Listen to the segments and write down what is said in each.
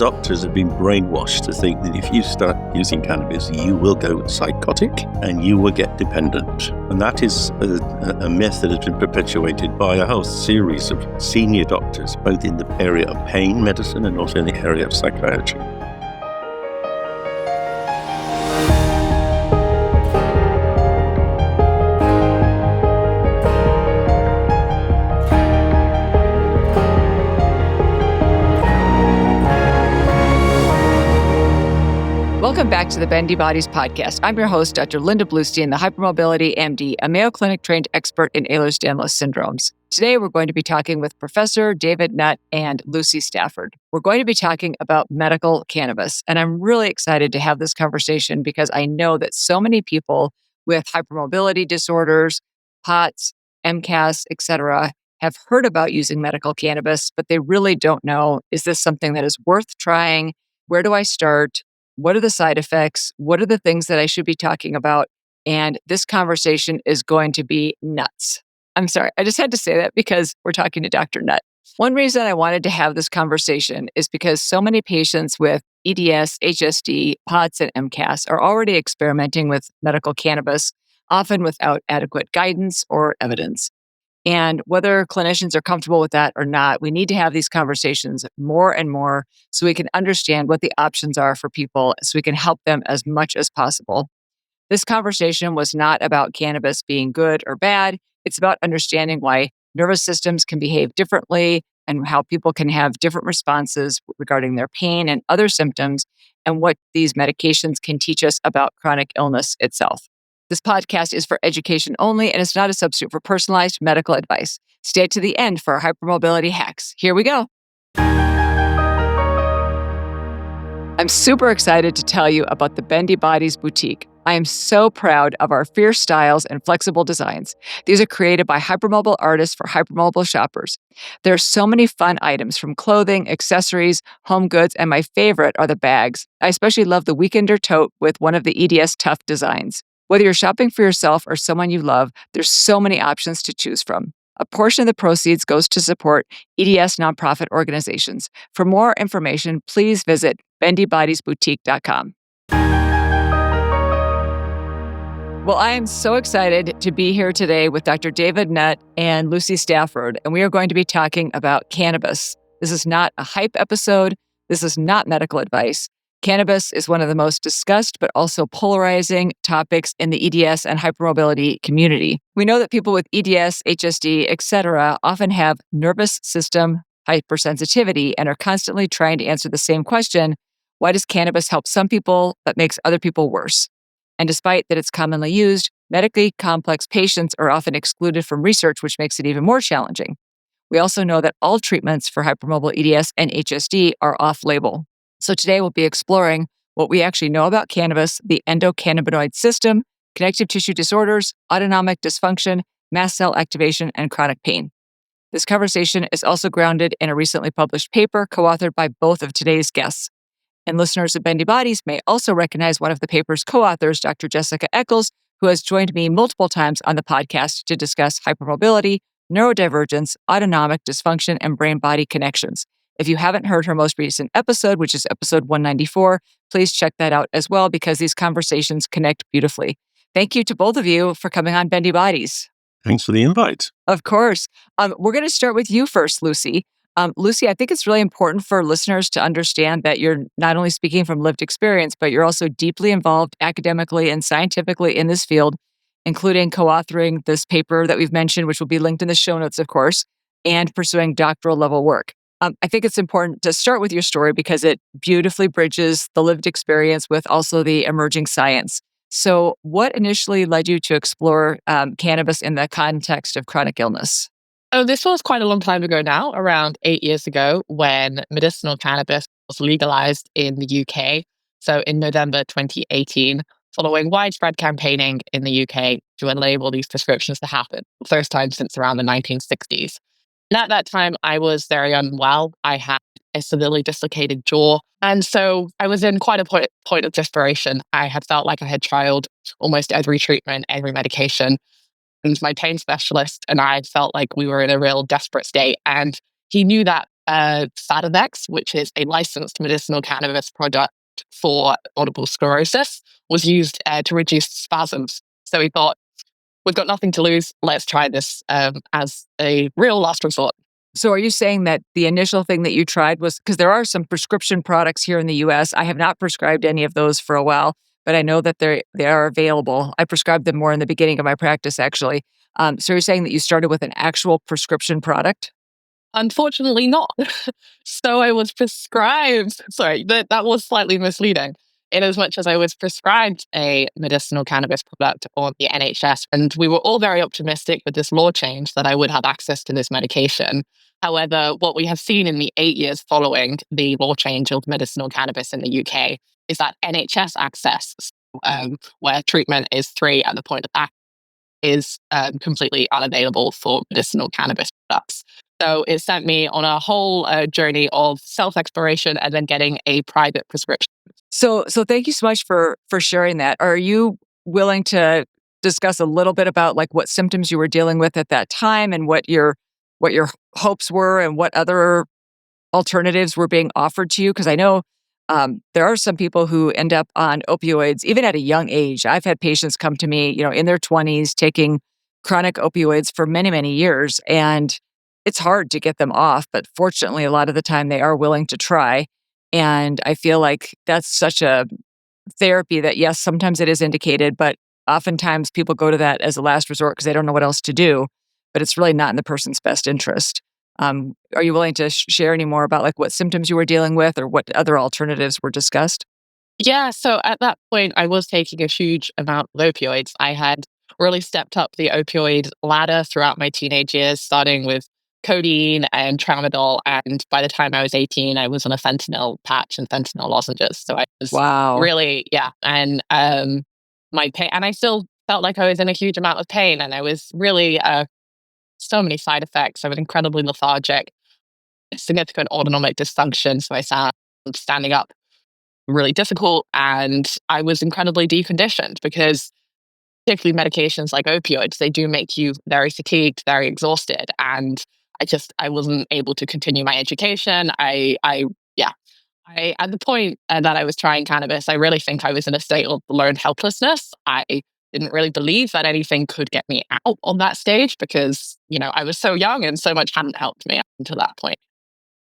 Doctors have been brainwashed to think that if you start using cannabis, you will go psychotic and you will get dependent. And that is a myth that has been perpetuated by a whole series of senior doctors, both in the area of pain medicine and also in the area of psychiatry. Welcome back to the Bendy Bodies podcast. I'm your host, Dr. Linda Bluestein, the Hypermobility MD, a Mayo Clinic-trained expert in Ehlers-Danlos syndromes. Today, we're going to be talking with Professor David Nutt and Lucy Stafford. We're going to be talking about medical cannabis, and I'm really excited to have this conversation because I know that so many people with hypermobility disorders, POTS, MCAS, etc., have heard about using medical cannabis, but they really don't know, is this something that is worth trying? Where do I start? What are the side effects? What are the things that I should be talking about? And this conversation is going to be nuts. I'm sorry, I just had to say that because we're talking to Dr. Nutt. One reason I wanted to have this conversation is because so many patients with EDS, HSD, POTS, and MCAS are already experimenting with medical cannabis, often without adequate guidance or evidence. And whether clinicians are comfortable with that or not, we need to have these conversations more and more so we can understand what the options are for people so we can help them as much as possible. This conversation was not about cannabis being good or bad. It's about understanding why nervous systems can behave differently and how people can have different responses regarding their pain and other symptoms and what these medications can teach us about chronic illness itself. This podcast is for education only and it's not a substitute for personalized medical advice. Stay to the end for our hypermobility hacks. Here we go. I'm super excited to tell you about the Bendy Bodies Boutique. I am so proud of our fierce styles and flexible designs. These are created by hypermobile artists for hypermobile shoppers. There are so many fun items from clothing, accessories, home goods, and my favorite are the bags. I especially love the Weekender tote with one of the EDS Tough designs. Whether you're shopping for yourself or someone you love, there's so many options to choose from. A portion of the proceeds goes to support EDS nonprofit organizations. For more information, please visit bendybodiesboutique.com. Well, I am so excited to be here today with Dr. David Nutt and Lucy Stafford, and we are going to be talking about cannabis. This is not a hype episode. This is not medical advice. Cannabis is one of the most discussed but also polarizing topics in the EDS and hypermobility community. We know that people with EDS, HSD, etc. often have nervous system hypersensitivity and are constantly trying to answer the same question, why does cannabis help some people but makes other people worse? And despite that it's commonly used, medically complex patients are often excluded from research, which makes it even more challenging. We also know that all treatments for hypermobile EDS and HSD are off-label. So today we'll be exploring what we actually know about cannabis, the endocannabinoid system, connective tissue disorders, autonomic dysfunction, mast cell activation, and chronic pain. This conversation is also grounded in a recently published paper co-authored by both of today's guests. And listeners of Bendy Bodies may also recognize one of the paper's co-authors, Dr. Jessica Eccles, who has joined me multiple times on the podcast to discuss hypermobility, neurodivergence, autonomic dysfunction, and brain-body connections. If you haven't heard her most recent episode, which is episode 194, please check that out as well because these conversations connect beautifully. Thank you to both of you for coming on Bendy Bodies. Thanks for the invite. Of course. We're going to start with you first, Lucy. Lucy, I think it's really important for listeners to understand that you're not only speaking from lived experience, but you're also deeply involved academically and scientifically in this field, including co-authoring this paper that we've mentioned, which will be linked in the show notes, of course, and pursuing doctoral level work. I think it's important to start with your story because it beautifully bridges the lived experience with also the emerging science. So what initially led you to explore cannabis in the context of chronic illness? Oh, this was quite a long time ago now, around 8 years ago, when medicinal cannabis was legalized in the UK. So in November 2018, following widespread campaigning in the UK to enable these prescriptions to happen, the first time since around the 1960s. And at that time, I was very unwell. I had a severely dislocated jaw. And so I was in quite a point of desperation. I had felt like I had trialed almost every treatment, every medication. And my pain specialist and I felt like we were in a real desperate state. And he knew that Sativex, which is a licensed medicinal cannabis product for multiple sclerosis, was used to reduce spasms. So we thought, we've got nothing to lose. Let's try this as a real last resort. So are you saying that the initial thing that you tried was, because there are some prescription products here in the US. I have not prescribed any of those for a while, but I know that they are available. I prescribed them more in the beginning of my practice, actually. So you're saying that you started with an actual prescription product? Unfortunately not. So I was prescribed, sorry, that was slightly misleading. In as much as I was prescribed a medicinal cannabis product on the NHS, and we were all very optimistic with this law change that I would have access to this medication. However, what we have seen in the 8 years following the law change of medicinal cannabis in the UK is that NHS access, where treatment is free at the point of action, is completely unavailable for medicinal cannabis products. So it sent me on a whole journey of self-exploration and then getting a private prescription. So thank you so much for sharing that. Are you willing to discuss a little bit about like what symptoms you were dealing with at that time and what your hopes were and what other alternatives were being offered to you? Because I know there are some people who end up on opioids even at a young age. I've had patients come to me, in their 20s taking chronic opioids for many, many years, and it's hard to get them off. But fortunately, a lot of the time they are willing to try. And I feel like that's such a therapy that, yes, sometimes it is indicated, but oftentimes people go to that as a last resort because they don't know what else to do, but it's really not in the person's best interest. Are you willing to share any more about like what symptoms you were dealing with or what other alternatives were discussed? Yeah, so at that point, I was taking a huge amount of opioids. I had really stepped up the opioid ladder throughout my teenage years, starting with codeine and tramadol. And by the time I was 18, I was on a fentanyl patch and fentanyl lozenges. So I was Wow. really, yeah. And my pain, and I still felt like I was in a huge amount of pain. And I was really, so many side effects. I was incredibly lethargic, significant autonomic dysfunction. So I found standing up really difficult, and I was incredibly deconditioned because particularly medications like opioids, they do make you very fatigued, very exhausted. And I wasn't able to continue my education. Yeah, at the point that I was trying cannabis, I really think I was in a state of learned helplessness. I didn't really believe that anything could get me out on that stage because, I was so young and so much hadn't helped me up until that point.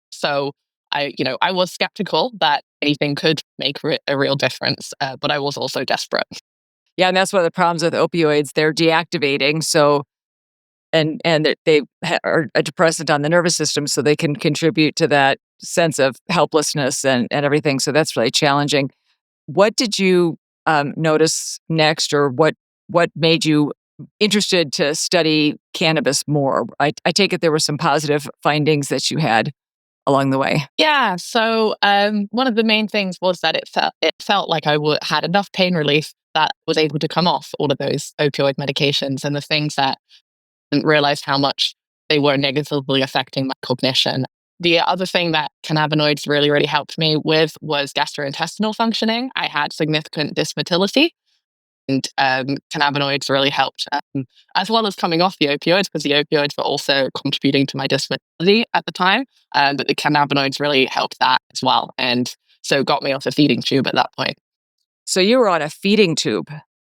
So I was skeptical that anything could make a real difference, but I was also desperate. Yeah, and that's one of the problems with opioids. They're deactivating. So, and they are a depressant on the nervous system, so they can contribute to that sense of helplessness and everything. So that's really challenging. What did you notice next, or what made you interested to study cannabis more? I take it there were some positive findings that you had along the way. Yeah. So one of the main things was that it felt like I had enough pain relief that I was able to come off all of those opioid medications, and the things that I didn't realize how much they were negatively affecting my cognition. The other thing that cannabinoids really, really helped me with was gastrointestinal functioning. I had significant dysmotility, and cannabinoids really helped, as well as coming off the opioids, because the opioids were also contributing to my disability at the time. But the cannabinoids really helped that as well, and so got me off a feeding tube at that point. So you were on a feeding tube.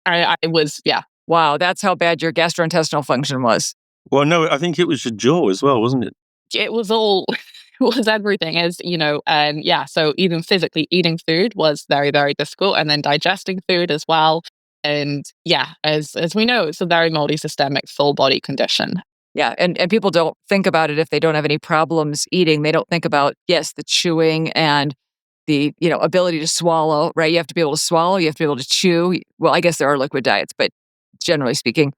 I was, yeah. Wow, that's how bad your gastrointestinal function was. Well, no, I think it was your jaw as well, wasn't it? It was all, it was everything, as and yeah. So even physically eating food was very, very difficult, and then digesting food as well. And yeah, as we know, it's a very multi-systemic full body condition. Yeah, and people don't think about it if they don't have any problems eating. They don't think about, yes, the chewing and the, ability to swallow, right? You have to be able to swallow, you have to be able to chew. Well, I guess there are liquid diets, but generally speaking,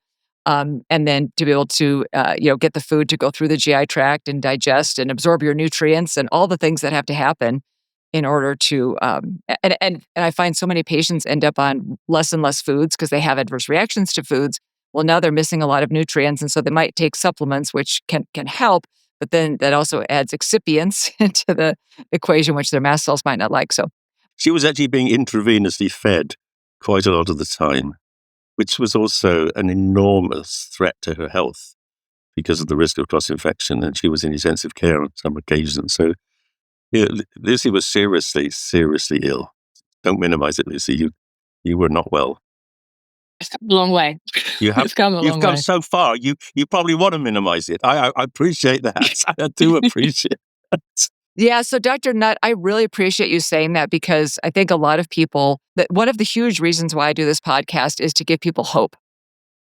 and then to be able to, get the food to go through the GI tract and digest and absorb your nutrients and all the things that have to happen in order to, and I find so many patients end up on less and less foods because they have adverse reactions to foods. Well, now they're missing a lot of nutrients, and so they might take supplements, which can help, but then that also adds excipients into the equation, which their mast cells might not like. So, She was actually being intravenously fed quite a lot of the time, which was also an enormous threat to her health. because of the risk of cross-infection, and she was in intensive care on some occasions. So Lucy was seriously, seriously ill. Don't minimize it, Lucy. You were not well. It's come a long way. You have It's come a you've long come way. so far. You probably want to minimize it. I appreciate that. I do appreciate that. Yeah. So, Dr. Nutt, I really appreciate you saying that, because I think a lot of people, that one of the huge reasons why I do this podcast is to give people hope.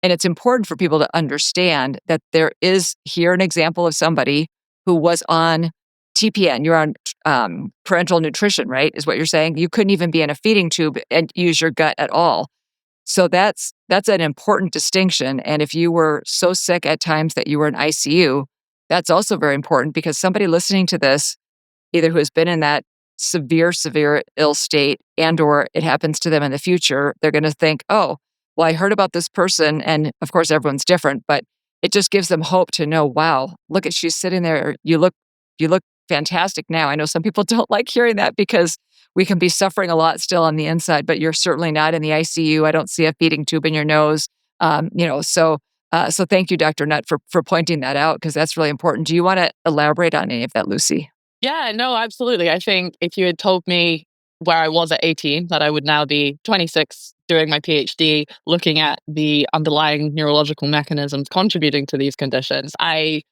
And it's important for people to understand that there is here an example of somebody who was on TPN. You're on parenteral nutrition, right? Is what you're saying. You couldn't even be in a feeding tube and use your gut at all. So that's an important distinction. And if you were so sick at times that you were in ICU, that's also very important, because somebody listening to this, either who has been in that severe ill state, and or it happens to them in the future, they're going to think, oh, well, I heard about this person. And of course, everyone's different, but it just gives them hope to know, wow, look at, she's sitting there. You look fantastic now. I know some people don't like hearing that, because we can be suffering a lot still on the inside, but you're certainly not in the ICU. I don't see a feeding tube in your nose. So thank you, Dr. Nutt, for pointing that out, because that's really important. Do you want to elaborate on any of that, Lucy? Yeah, no, absolutely. I think if you had told me where I was at 18, that I would now be 26 doing my PhD, looking at the underlying neurological mechanisms contributing to these conditions, I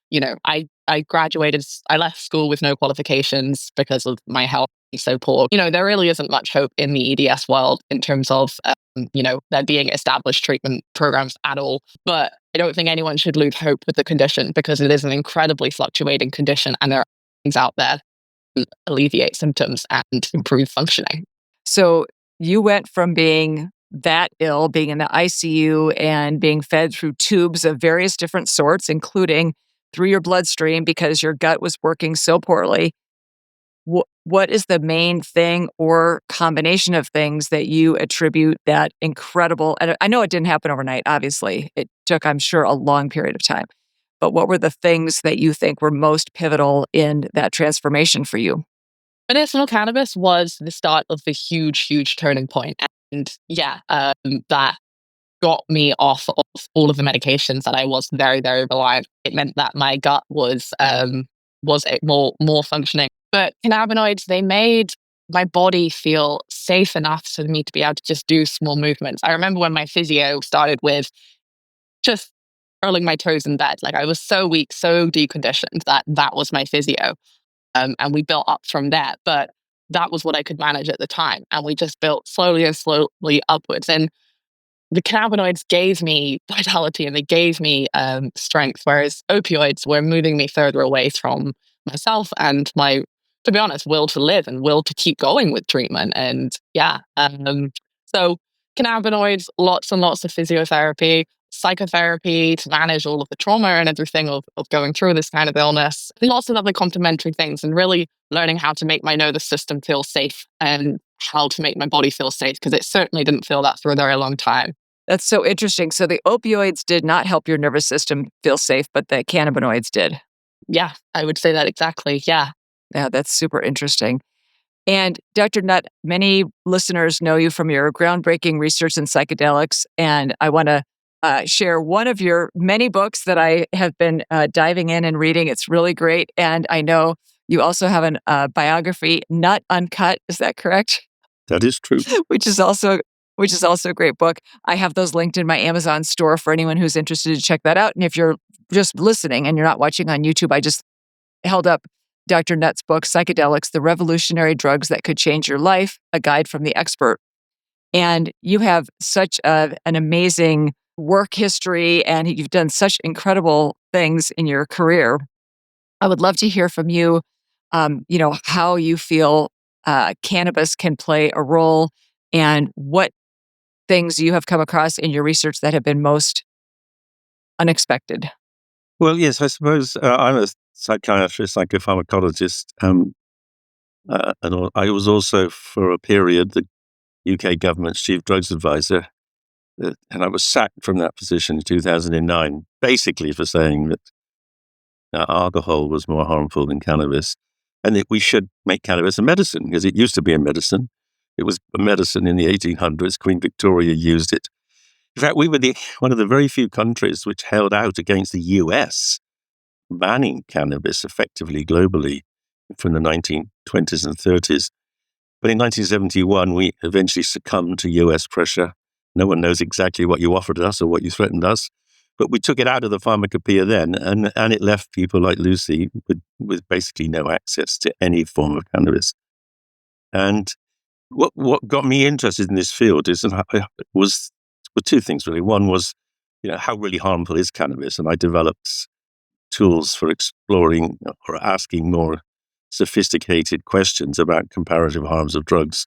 graduated, I left school with no qualifications because of my health being so poor. There really isn't much hope in the EDS world in terms of, there being established treatment programs at all. But I don't think anyone should lose hope with the condition, because it is an incredibly fluctuating condition, and there are things out there to alleviate symptoms and improve functioning. So you went from being that ill, being in the ICU and being fed through tubes of various different sorts, including through your bloodstream because your gut was working so poorly. What is the main thing or combination of things that you attribute that incredible? And I know it didn't happen overnight, obviously. It took, I'm sure, a long period of time. But what were the things that you think were most pivotal in that transformation for you? Medicinal cannabis was the start of the huge turning point. And that got me off of all of the medications that I was very, very reliant. It meant that my gut was more functioning. But cannabinoids, they made my body feel safe enough for me to be able to just do small movements. I remember when my physio started with just curling my toes in bed. Like, I was so weak, so deconditioned that was my physio. And we built up from there. But that was what I could manage at the time. And we just built slowly upwards. And the cannabinoids gave me vitality, and they gave me strength, whereas opioids were moving me further away from myself and my, to be honest, will to live and will to keep going with treatment. And so cannabinoids, lots and lots of physiotherapy, psychotherapy to manage all of the trauma and everything of going through this kind of illness, lots of other complementary things, and really learning how to make my nervous system feel safe and how to make my body feel safe, because it certainly didn't feel that for a very long time. That's so interesting. So the opioids did not help your nervous system feel safe, but the cannabinoids did. Yeah, I would say that exactly. Yeah. Yeah, that's super interesting. And Dr. Nutt, many listeners know you from your groundbreaking research in psychedelics, and I want to share one of your many books that I have been diving in and reading. It's really great. And I know you also have a biography, Nutt Uncut. Is that correct? That is true. which is also a great book. I have those linked in my Amazon store for anyone who's interested to check that out. And if you're just listening and you're not watching on YouTube, I just held up Dr. Nutt's book, Psychedelics, The Revolutionary Drugs That Could Change Your Life, A Guide from the Expert. And you have such an amazing work history, and you've done such incredible things in your career. I would love to hear from you, how you feel cannabis can play a role, and what things you have come across in your research that have been most unexpected. Well, yes, I suppose I'm a psychiatrist, psychopharmacologist, and I was also, for a period, the UK government's chief drugs advisor, and I was sacked from that position in 2009, basically for saying that alcohol was more harmful than cannabis, and that we should make cannabis a medicine, because it used to be a medicine. It was a medicine in the 1800s. Queen Victoria used it. In fact, we were one of the very few countries which held out against the US banning cannabis effectively globally from the 1920s and 30s. But in 1971, we eventually succumbed to US pressure. No one knows exactly what you offered us or what you threatened us, but we took it out of the pharmacopoeia then, and it left people like Lucy with basically no access to any form of cannabis. And what got me interested in this field were two things, really. One was, how really harmful is cannabis? And I developed tools for exploring or asking more sophisticated questions about comparative harms of drugs,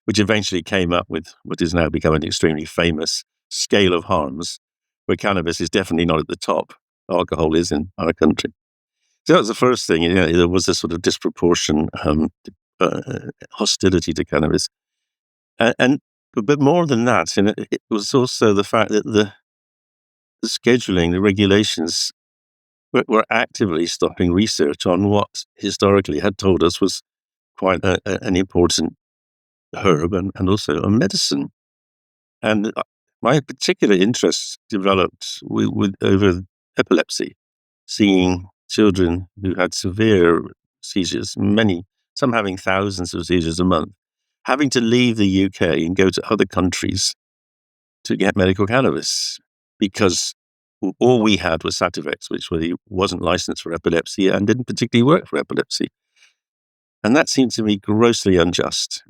which eventually came up with what is now become an extremely famous scale of harms, where cannabis is definitely not at the top. Alcohol is in our country. So that was the first thing. There was a sort of disproportionate hostility to cannabis. But more than that, it was also the fact that the scheduling, the regulations were actively stopping research on what historically had told us was quite an important herb and also a medicine. And my particular interest developed with over epilepsy, seeing children who had severe seizures, some having thousands of seizures a month, having to leave the UK and go to other countries to get medical cannabis because all we had was Sativex, which wasn't licensed for epilepsy and didn't particularly work for epilepsy. And that seemed to me grossly unjust.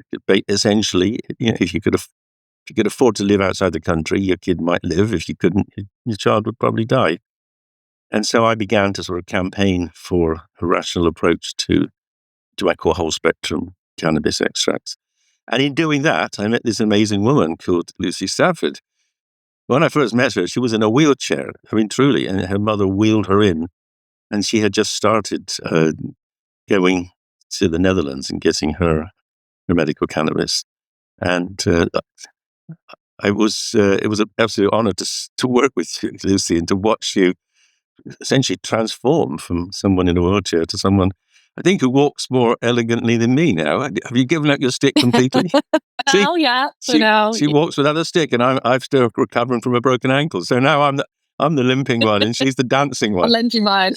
Essentially, if you could afford to live outside the country, your kid might live. If you couldn't, your child would probably die. And so I began to sort of campaign for a rational approach to what I call whole spectrum cannabis extracts. And in doing that, I met this amazing woman called Lucy Stafford. When I first met her, she was in a wheelchair, truly, and her mother wheeled her in. And she had just started going to the Netherlands and getting her medical cannabis. And it was an absolute honor to work with you, Lucy, and to watch you essentially transform from someone in a wheelchair to someone, I think, who walks more elegantly than me now. Have you given up your stick completely? She walks without a stick, and I'm still recovering from a broken ankle. So now I'm the limping one, and she's the dancing one. I'll lend you mine.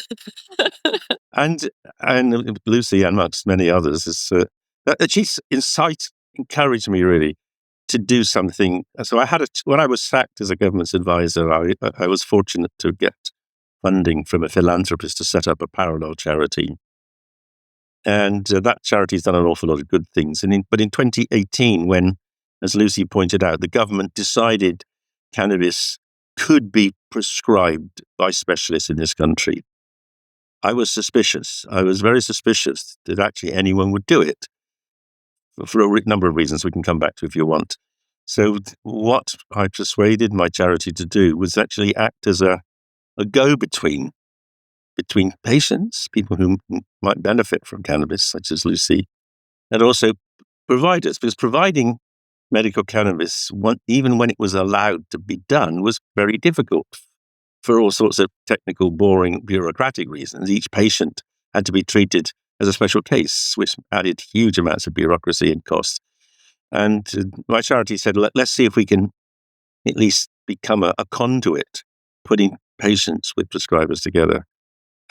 And Lucy, and amongst many others, that she's encouraged me really to do something. So when I was sacked as a government's advisor, I was fortunate to get funding from a philanthropist to set up a parallel charity. And that charity's done an awful lot of good things. But in 2018, when, as Lucy pointed out, the government decided cannabis could be prescribed by specialists in this country, I was suspicious. I was very suspicious that actually anyone would do it for a number of reasons we can come back to if you want. So what I persuaded my charity to do was actually act as a go-between between patients, people who might benefit from cannabis, such as Lucy, and also providers, because providing medical cannabis, even when it was allowed to be done, was very difficult for all sorts of technical, boring, bureaucratic reasons. Each patient had to be treated as a special case, which added huge amounts of bureaucracy and costs. And my charity said, let's see if we can at least become a conduit, putting patients with prescribers together.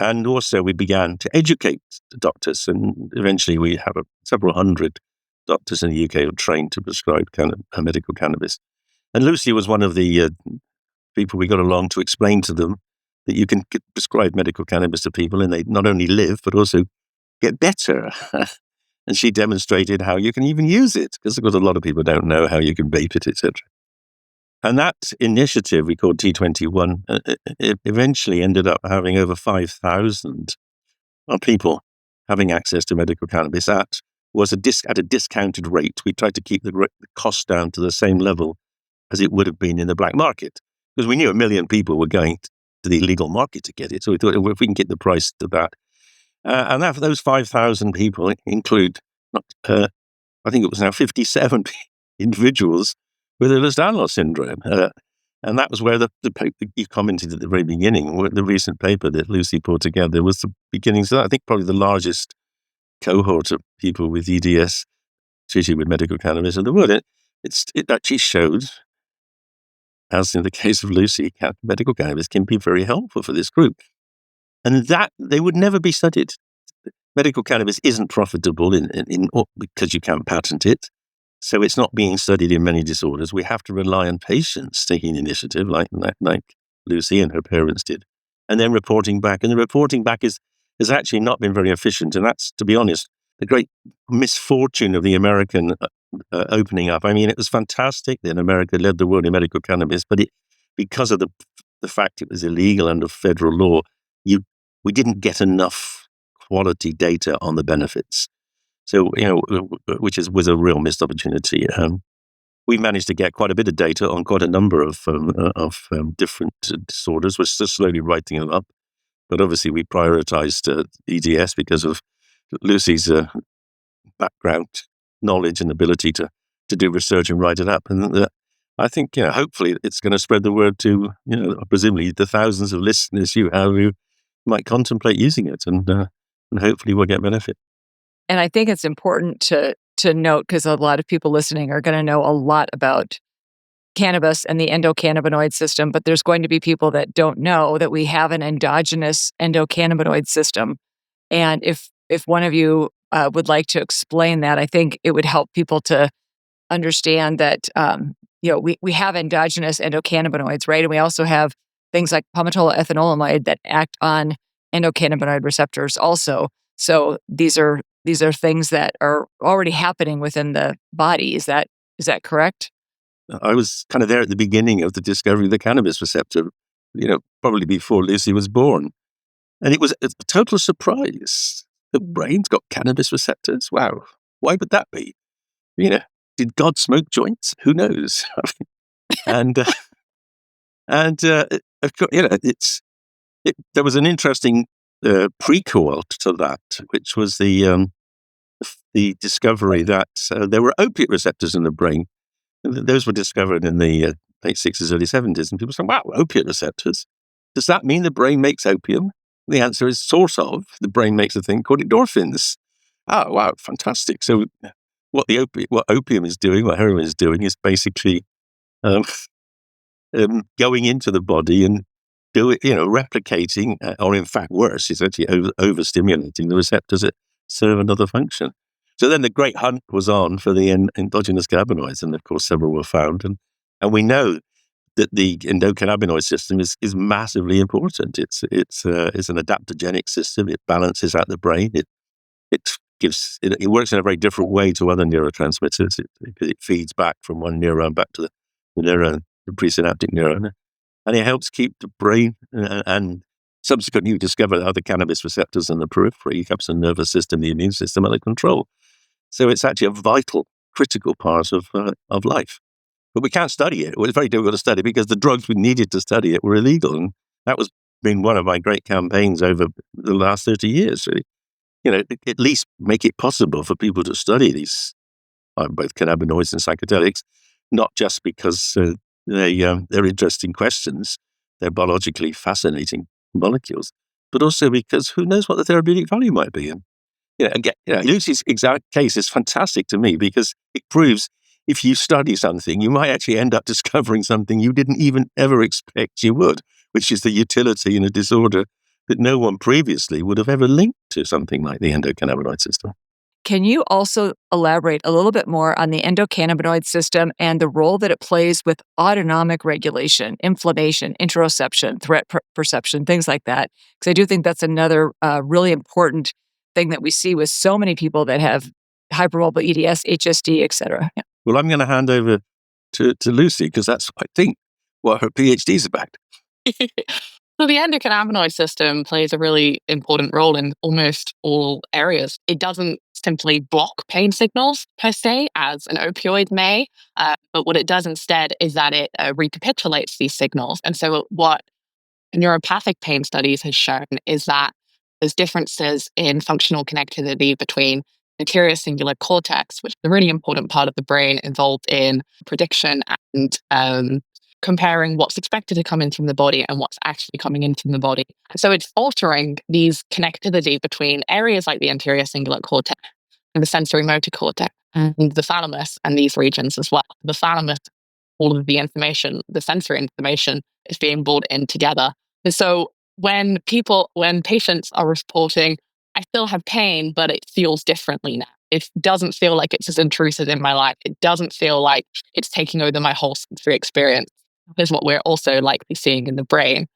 And also we began to educate the doctors, and eventually we have several hundred doctors in the UK who are trained to prescribe medical cannabis. And Lucy was one of the people we got along to explain to them that you can prescribe medical cannabis to people and they not only live, but also get better. And she demonstrated how you can even use it, because of course a lot of people don't know how you can vape it, etc. And that initiative we called T21 it eventually ended up having over 5,000 people having access to medical cannabis at a discounted rate. We tried to keep the cost down to the same level as it would have been in the black market, because we knew 1 million people were going to the illegal market to get it. So we thought, if we can get the price to that. And that, for those 5,000 people include, I think it was now 57 individuals with Ehlers-Danlos syndrome. And that was where the paper you commented at the very beginning, where the recent paper that Lucy put together was the beginnings of that. I think probably the largest cohort of people with hEDS treated with medical cannabis in the world. It actually showed, as in the case of Lucy, medical cannabis can be very helpful for this group. And that they would never be studied. Medical cannabis isn't profitable because you can't patent it. So it's not being studied in many disorders. We have to rely on patients taking initiative, like Lucy and her parents did, and then reporting back. And the reporting back has actually not been very efficient. And that's, to be honest, the great misfortune of the American opening up. I mean, it was fantastic that America led the world in medical cannabis, but because of the fact it was illegal under federal law, we didn't get enough quality data on the benefits. So, which was a real missed opportunity. We managed to get quite a bit of data on quite a number of different disorders. We're still slowly writing them up. But obviously, we prioritized EDS because of Lucy's background knowledge and ability to do research and write it up. And I think, hopefully it's going to spread the word to, presumably the thousands of listeners you have who might contemplate using it, and hopefully we'll get benefit. And I think it's important to note, because a lot of people listening are going to know a lot about cannabis and the endocannabinoid system, but there's going to be people that don't know that we have an endogenous endocannabinoid system. And if one of you would like to explain that, I think it would help people to understand that we have endogenous endocannabinoids, right? And we also have things like palmitoyl-ethanolamide that act on endocannabinoid receptors also. So these are things that are already happening within the body. Is that correct? I was kind of there at the beginning of the discovery of the cannabis receptor, probably before Lucy was born. And it was a total surprise. The brain's got cannabis receptors. Wow. Why would that be? Did God smoke joints? Who knows? And of course, there was an interesting prequel to that, which was the discovery that there were opiate receptors in the brain. Those were discovered in the late 60s, early 70s, and people said, wow, opiate receptors. Does that mean the brain makes opium? The answer is sort of. The brain makes a thing called endorphins. Oh, wow, fantastic. So what opium is doing, what heroin is doing, is basically going into the body and replicating, or in fact worse, it's actually overstimulating the receptors that serve another function. So then the great hunt was on for the endogenous cannabinoids, and of course several were found. And we know that the endocannabinoid system is massively important. It's an adaptogenic system. It balances out the brain. It works in a very different way to other neurotransmitters. It feeds back from one neuron back to the neuron, the presynaptic neuron, and it helps keep the brain and subsequently you discover other cannabis receptors in the periphery, helps the nervous system, the immune system under control. So it's actually a vital, critical part of life. But we can't study it. It was very difficult to study because the drugs we needed to study it were illegal. And that was been one of my great campaigns over the last 30 years, really. At least make it possible for people to study these, both cannabinoids and psychedelics, not just because they're interesting questions, they're biologically fascinating molecules, but also because who knows what the therapeutic value might be. And again, Lucy's exact case is fantastic to me because it proves if you study something, you might actually end up discovering something you didn't even ever expect you would, which is the utility in a disorder that no one previously would have ever linked to something like the endocannabinoid system. Can you also elaborate a little bit more on the endocannabinoid system and the role that it plays with autonomic regulation, inflammation, interoception, threat perception, things like that? Because I do think that's another really important thing that we see with so many people that have hypermobile EDS, HSD, et cetera. Yeah. Well, I'm going to hand over to Lucy because that's, I think, what her PhD is about. So the endocannabinoid system plays a really important role in almost all areas. It doesn't simply block pain signals per se, as an opioid may, but what it does instead is that it recapitulates these signals. And so what neuropathic pain studies has shown is that there's differences in functional connectivity between anterior cingulate cortex, which is a really important part of the brain involved in prediction and comparing what's expected to come in from the body and what's actually coming in from the body. So it's altering these connectivity between areas like the anterior cingulate cortex and the sensory motor cortex and the thalamus and these regions as well. The thalamus, all of the information, the sensory information is being brought in together. And so when patients are reporting, I still have pain, but it feels differently now. It doesn't feel like it's as intrusive in my life. It doesn't feel like it's taking over my whole sensory experience. That is what we're also likely seeing in the brain.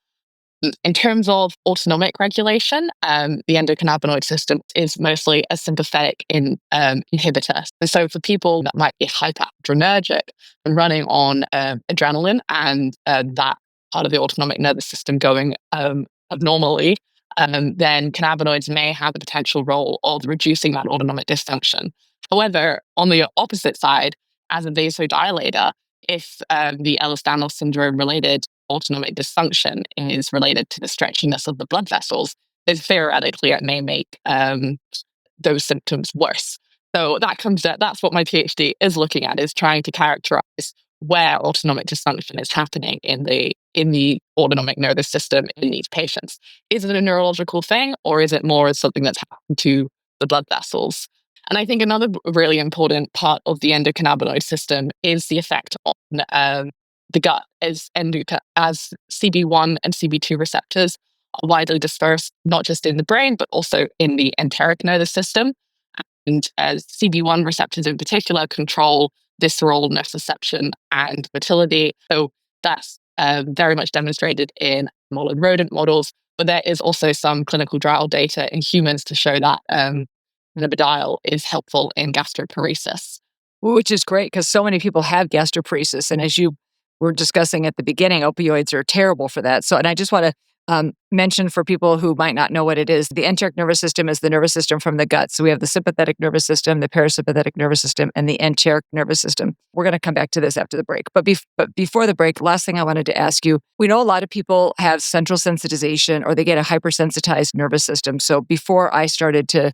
In terms of autonomic regulation, the endocannabinoid system is mostly a sympathetic inhibitor. And so for people that might be hyperadrenergic and running on adrenaline and that part of the autonomic nervous system going abnormally, then cannabinoids may have the potential role of reducing that autonomic dysfunction. However, on the opposite side, as a vasodilator, if the Ehlers-Danlos syndrome related autonomic dysfunction is related to the stretchiness of the blood vessels, then theoretically it may make those symptoms worse. So that's what my PhD is looking at, is trying to characterize where autonomic dysfunction is happening in the autonomic nervous system in these patients. Is it a neurological thing, or is it more something that's happened to the blood vessels? And I think another really important part of the endocannabinoid system is the effect on the gut, as CB1 and CB2 receptors are widely dispersed, not just in the brain, but also in the enteric nervous system. And as CB1 receptors in particular control visceral nociception and motility. So that's very much demonstrated in animal and rodent models. But there is also some clinical trial data in humans to show that cannabidiol is helpful in gastroparesis. Which is great because so many people have gastroparesis. And as you were discussing at the beginning, opioids are terrible for that. So, and I just want to mention for people who might not know what it is, the enteric nervous system is the nervous system from the gut. So we have the sympathetic nervous system, the parasympathetic nervous system, and the enteric nervous system. We're going to come back to this after the break. But before the break, last thing I wanted to ask you, we know a lot of people have central sensitization or they get a hypersensitized nervous system. So before I started to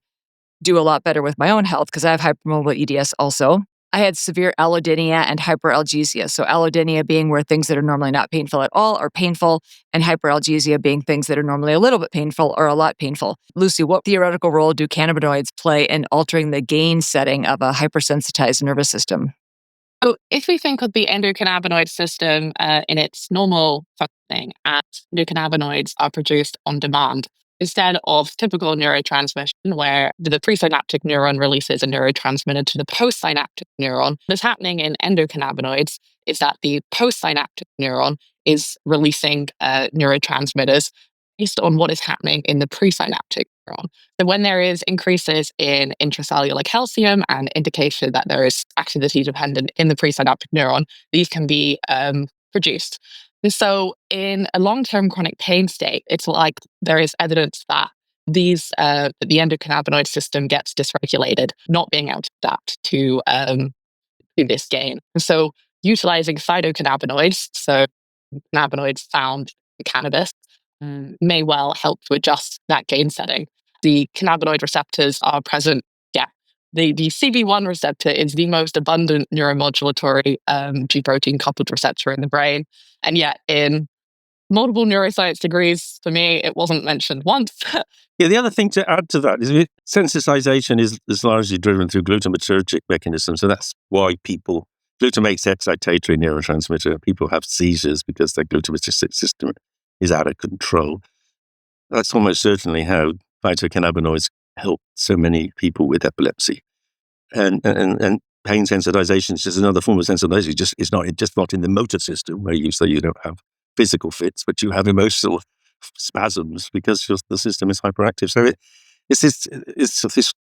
do a lot better with my own health, because I have hypermobile EDS also, I had severe allodynia and hyperalgesia. So allodynia being where things that are normally not painful at all are painful, and hyperalgesia being things that are normally a little bit painful or a lot painful. Lucy, what theoretical role do cannabinoids play in altering the gain setting of a hypersensitized nervous system? So if we think of the endocannabinoid system in its normal functioning, as endocannabinoids are produced on demand, instead of typical neurotransmission where the presynaptic neuron releases a neurotransmitter to the postsynaptic neuron, what's happening in endocannabinoids is that the postsynaptic neuron is releasing neurotransmitters based on what is happening in the presynaptic neuron. So when there is increases in intracellular calcium and indication that there is activity dependent in the presynaptic neuron, these can be produced. And so in a long-term chronic pain state, it's like there is evidence that the endocannabinoid system gets dysregulated, not being able to adapt to this gain. And so utilizing phytocannabinoids, so cannabinoids found in cannabis, may well help to adjust that gain setting. The cannabinoid receptors are present. Yeah, the CB1 receptor is the most abundant neuromodulatory G protein coupled receptor in the brain. And yet, in multiple neuroscience degrees, for me, it wasn't mentioned once. Yeah, the other thing to add to that is sensitization is largely driven through glutamatergic mechanisms. So that's why glutamate's excitatory neurotransmitter, people have seizures because their glutamatergic system is out of control. That's almost certainly how phytocannabinoids help so many people with epilepsy. And pain sensitization is just another form of sensitization. It's not in the motor system where you say you don't have physical fits, but you have emotional spasms because the system is hyperactive. So it's this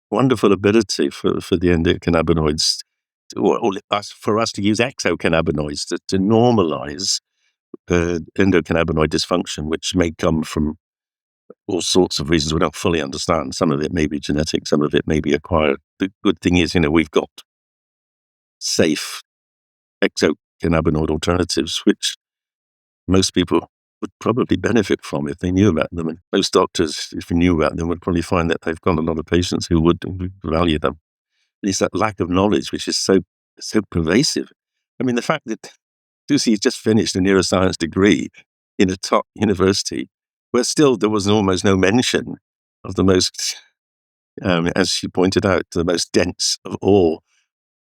wonderful ability for the endocannabinoids, or for us to use exocannabinoids to normalize endocannabinoid dysfunction, which may come from all sorts of reasons we don't fully understand. Some of it may be genetic, some of it may be acquired. The good thing is, we've got safe exocannabinoid alternatives, which most people would probably benefit from if they knew about them. And most doctors, if they knew about them, would probably find that they've got a lot of patients who would value them. It's that lack of knowledge which is so pervasive. I mean, the fact that Lucy just finished a neuroscience degree in a top university, where still there was almost no mention of the most, as she pointed out, the most dense of all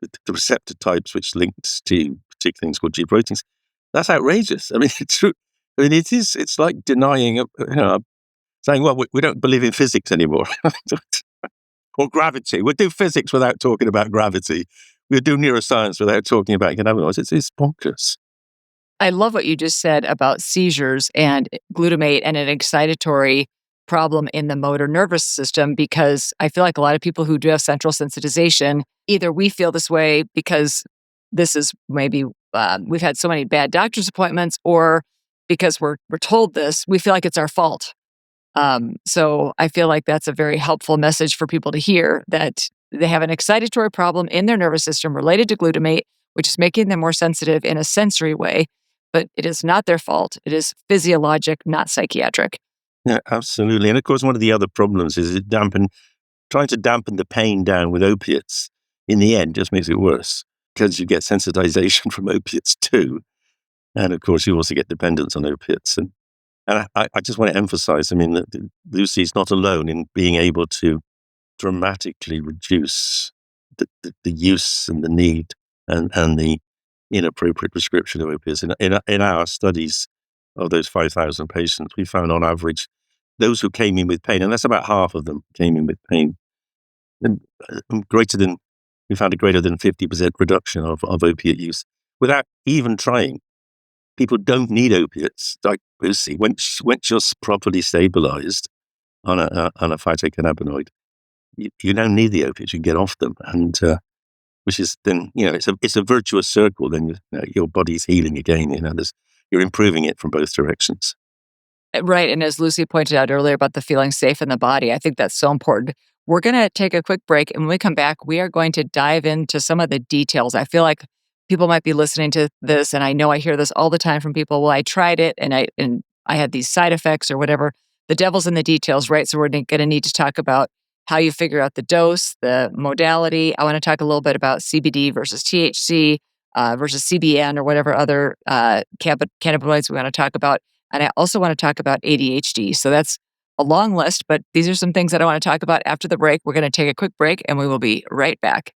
the receptor types which linked to particular things called G proteins. That's outrageous. I mean, it's true. I mean, it's like denying, saying, well, we don't believe in physics anymore. Or gravity. We'll do physics without talking about gravity. We'll do neuroscience without talking about cannabinoids. It's bonkers. I love what you just said about seizures and glutamate and an excitatory problem in the motor nervous system, because I feel like a lot of people who do have central sensitization, either we feel this way because this is maybe we've had so many bad doctor's appointments, or because we're told this, we feel like it's our fault. So I feel like that's a very helpful message for people to hear, that they have an excitatory problem in their nervous system related to glutamate, which is making them more sensitive in a sensory way, but it is not their fault. It is physiologic, not psychiatric. Yeah, absolutely. And of course, one of the other problems is trying to dampen the pain down with opiates in the end just makes it worse, because you get sensitization from opiates too. And of course, you also get dependence on opiates. And I just want to emphasize, I mean, that Lucy is not alone in being able to dramatically reduce the use and the need and the inappropriate prescription of opiates. In our studies of those 5,000 patients, we found on average those who came in with pain, and that's about half of them came in with pain, and we found a greater than 50% reduction of opiate use without even trying. People don't need opiates like Lucy. Once you're properly stabilized on a phytocannabinoid, you don't need the opiates. You can get off them, and which is then, it's a virtuous circle. Then your body's healing again. You're improving it from both directions. Right. And as Lucy pointed out earlier about the feeling safe in the body, I think that's so important. We're going to take a quick break. And when we come back, we are going to dive into some of the details. I feel like people might be listening to this, and I know I hear this all the time from people. Well, I tried it and I had these side effects or whatever. The devil's in the details, right? So we're going to need to talk about how you figure out the dose, the modality. I want to talk a little bit about CBD versus THC versus CBN or whatever other cannabinoids we want to talk about. And I also want to talk about ADHD. So that's a long list, but these are some things that I want to talk about after the break. We're going to take a quick break and we will be right back.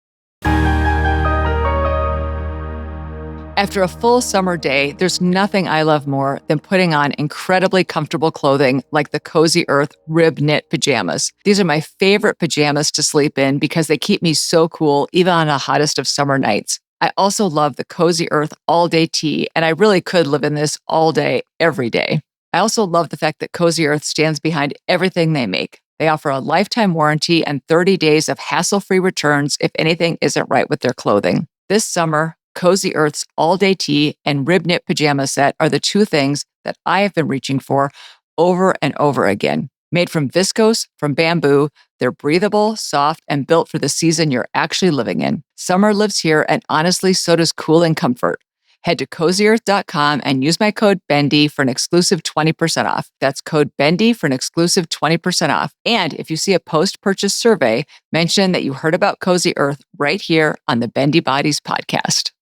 After a full summer day, there's nothing I love more than putting on incredibly comfortable clothing like the Cozy Earth rib knit pajamas. These are my favorite pajamas to sleep in because they keep me so cool even on the hottest of summer nights. I also love the Cozy Earth all-day tee, and I really could live in this all day, every day. I also love the fact that Cozy Earth stands behind everything they make. They offer a lifetime warranty and 30 days of hassle-free returns if anything isn't right with their clothing. This summer, Cozy Earth's all-day tee and rib knit pajama set are the two things that I have been reaching for over and over again. Made from viscose, from bamboo, they're breathable, soft, and built for the season you're actually living in. Summer lives here, and honestly, so does cool and comfort. Head to CozyEarth.com and use my code BENDY for an exclusive 20% off. That's code BENDY for an exclusive 20% off. And if you see a post-purchase survey, mention that you heard about Cozy Earth right here on the Bendy Bodies podcast.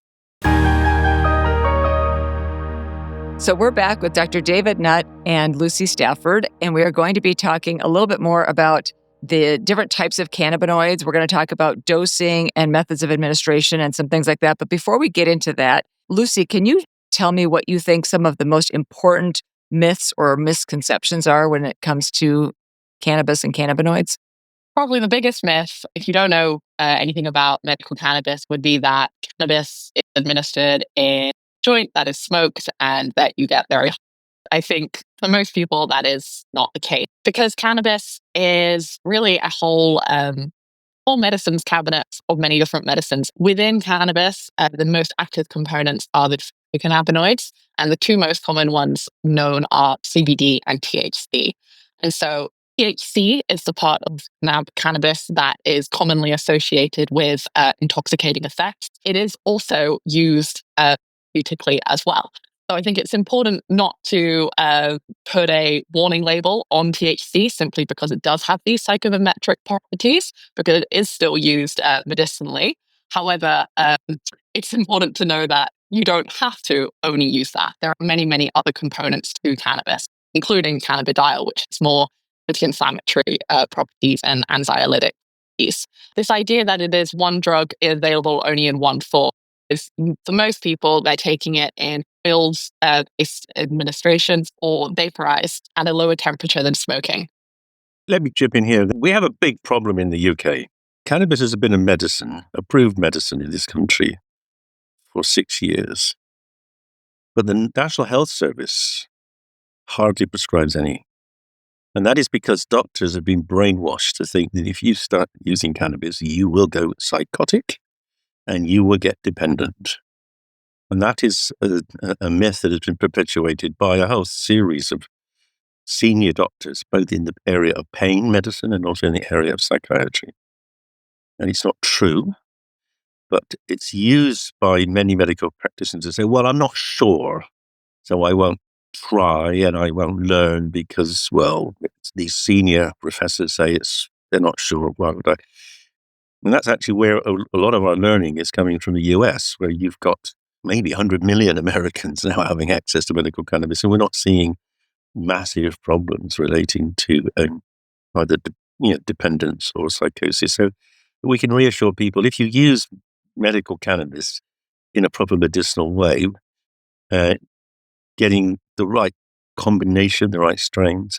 So we're back with Dr. David Nutt and Lucy Stafford, and we are going to be talking a little bit more about the different types of cannabinoids. We're going to talk about dosing and methods of administration and some things like that. But before we get into that, Lucy, can you tell me what you think some of the most important myths or misconceptions are when it comes to cannabis and cannabinoids? Probably the biggest myth, if you don't know anything about medical cannabis, would be that cannabis is administered in a joint that is smoked and that you get very high. I think for most people that is not the case, because cannabis is really a whole medicines cabinet of many different medicines. Within cannabis, the most active components are the cannabinoids, and the two most common ones known are CBD and THC. And so THC is the part of cannabis that is commonly associated with intoxicating effects. It is also used therapeutically as well. So I think it's important not to put a warning label on THC simply because it does have these psychometric properties, because it is still used medicinally. However, it's important to know that you don't have to only use that. There are many, many other components to cannabis, including cannabidiol, which is more anti-inflammatory properties and anxiolytic properties. This idea that it is one drug available only in one form is for most people, they're taking it in pills, administrations, or vaporized at a lower temperature than smoking. Let me chip in here. We have a big problem in the UK. Cannabis has been a medicine, approved medicine in this country for 6 years. But the National Health Service hardly prescribes any. And that is because doctors have been brainwashed to think that if you start using cannabis, you will go psychotic and you will get dependent. And that is a myth that has been perpetuated by a whole series of senior doctors, both in the area of pain medicine and also in the area of psychiatry. And it's not true, but it's used by many medical practitioners to say, well, I'm not sure, so I won't try and I won't learn because, well, these senior professors say they're not sure. Why would I? And that's actually where a lot of our learning is coming from the US, where you've got maybe 100 million Americans now having access to medical cannabis, and we're not seeing massive problems relating to either dependence or psychosis. So we can reassure people, if you use medical cannabis in a proper medicinal way, getting the right combination, the right strains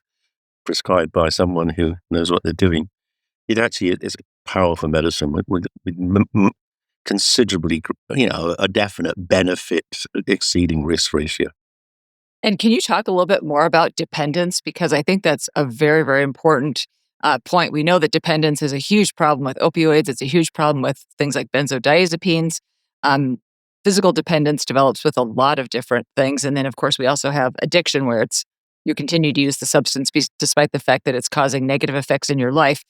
prescribed by someone who knows what they're doing, it actually is a powerful medicine with considerably, a definite benefit exceeding risk ratio. And can you talk a little bit more about dependence? Because I think that's a very, very important point. We know that dependence is a huge problem with opioids. It's a huge problem with things like benzodiazepines. Um, Physical dependence develops with a lot of different things. And then, of course, we also have addiction, where you continue to use the substance despite the fact that it's causing negative effects in your life.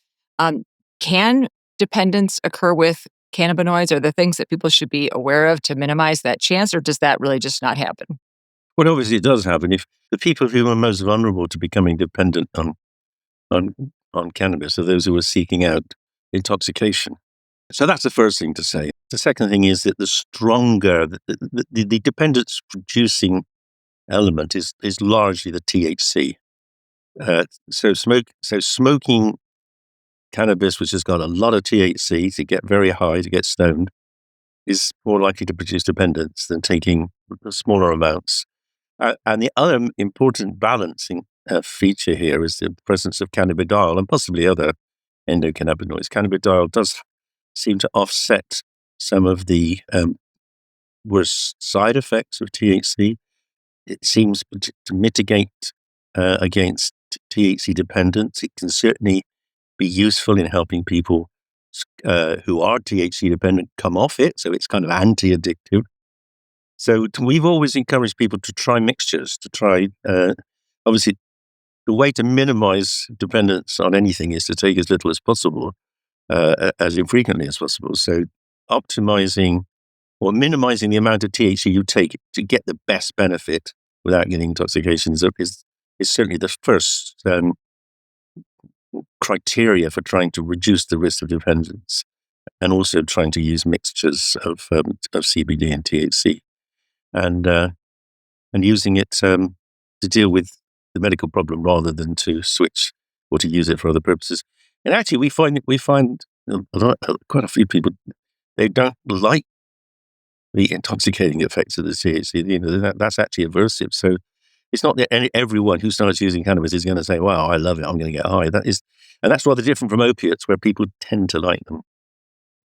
Can dependence occur with cannabinoids? Are there things that people should be aware of to minimize that chance, or does that really just not happen? Well, obviously, it does happen. If the people who are most vulnerable to becoming dependent on cannabis are those who are seeking out intoxication. So that's the first thing to say. The second thing is that the stronger, the dependence-producing element is largely the THC. So smoking cannabis, which has got a lot of THC, to get very high, to get stoned, is more likely to produce dependence than taking smaller amounts. And the other important balancing feature here is the presence of cannabidiol and possibly other endocannabinoids. Cannabidiol does seem to offset some of the worst side effects of THC. It seems to mitigate against THC dependence. It can certainly be useful in helping people who are THC dependent come off it. So it's kind of anti-addictive. So we've always encouraged people to try mixtures, to try, obviously, the way to minimize dependence on anything is to take as little as possible, as infrequently as possible. So optimizing or minimizing the amount of THC you take to get the best benefit without getting intoxications is certainly the first criteria for trying to reduce the risk of dependence, and also trying to use mixtures of CBD and THC. And using it to deal with the medical problem rather than to switch or to use it for other purposes. And actually, we find quite a few people, they don't like the intoxicating effects of the THC. That's actually aversive. So it's not that everyone who starts using cannabis is going to say, "Wow, I love it. I'm going to get high." And that's rather different from opiates, where people tend to like them.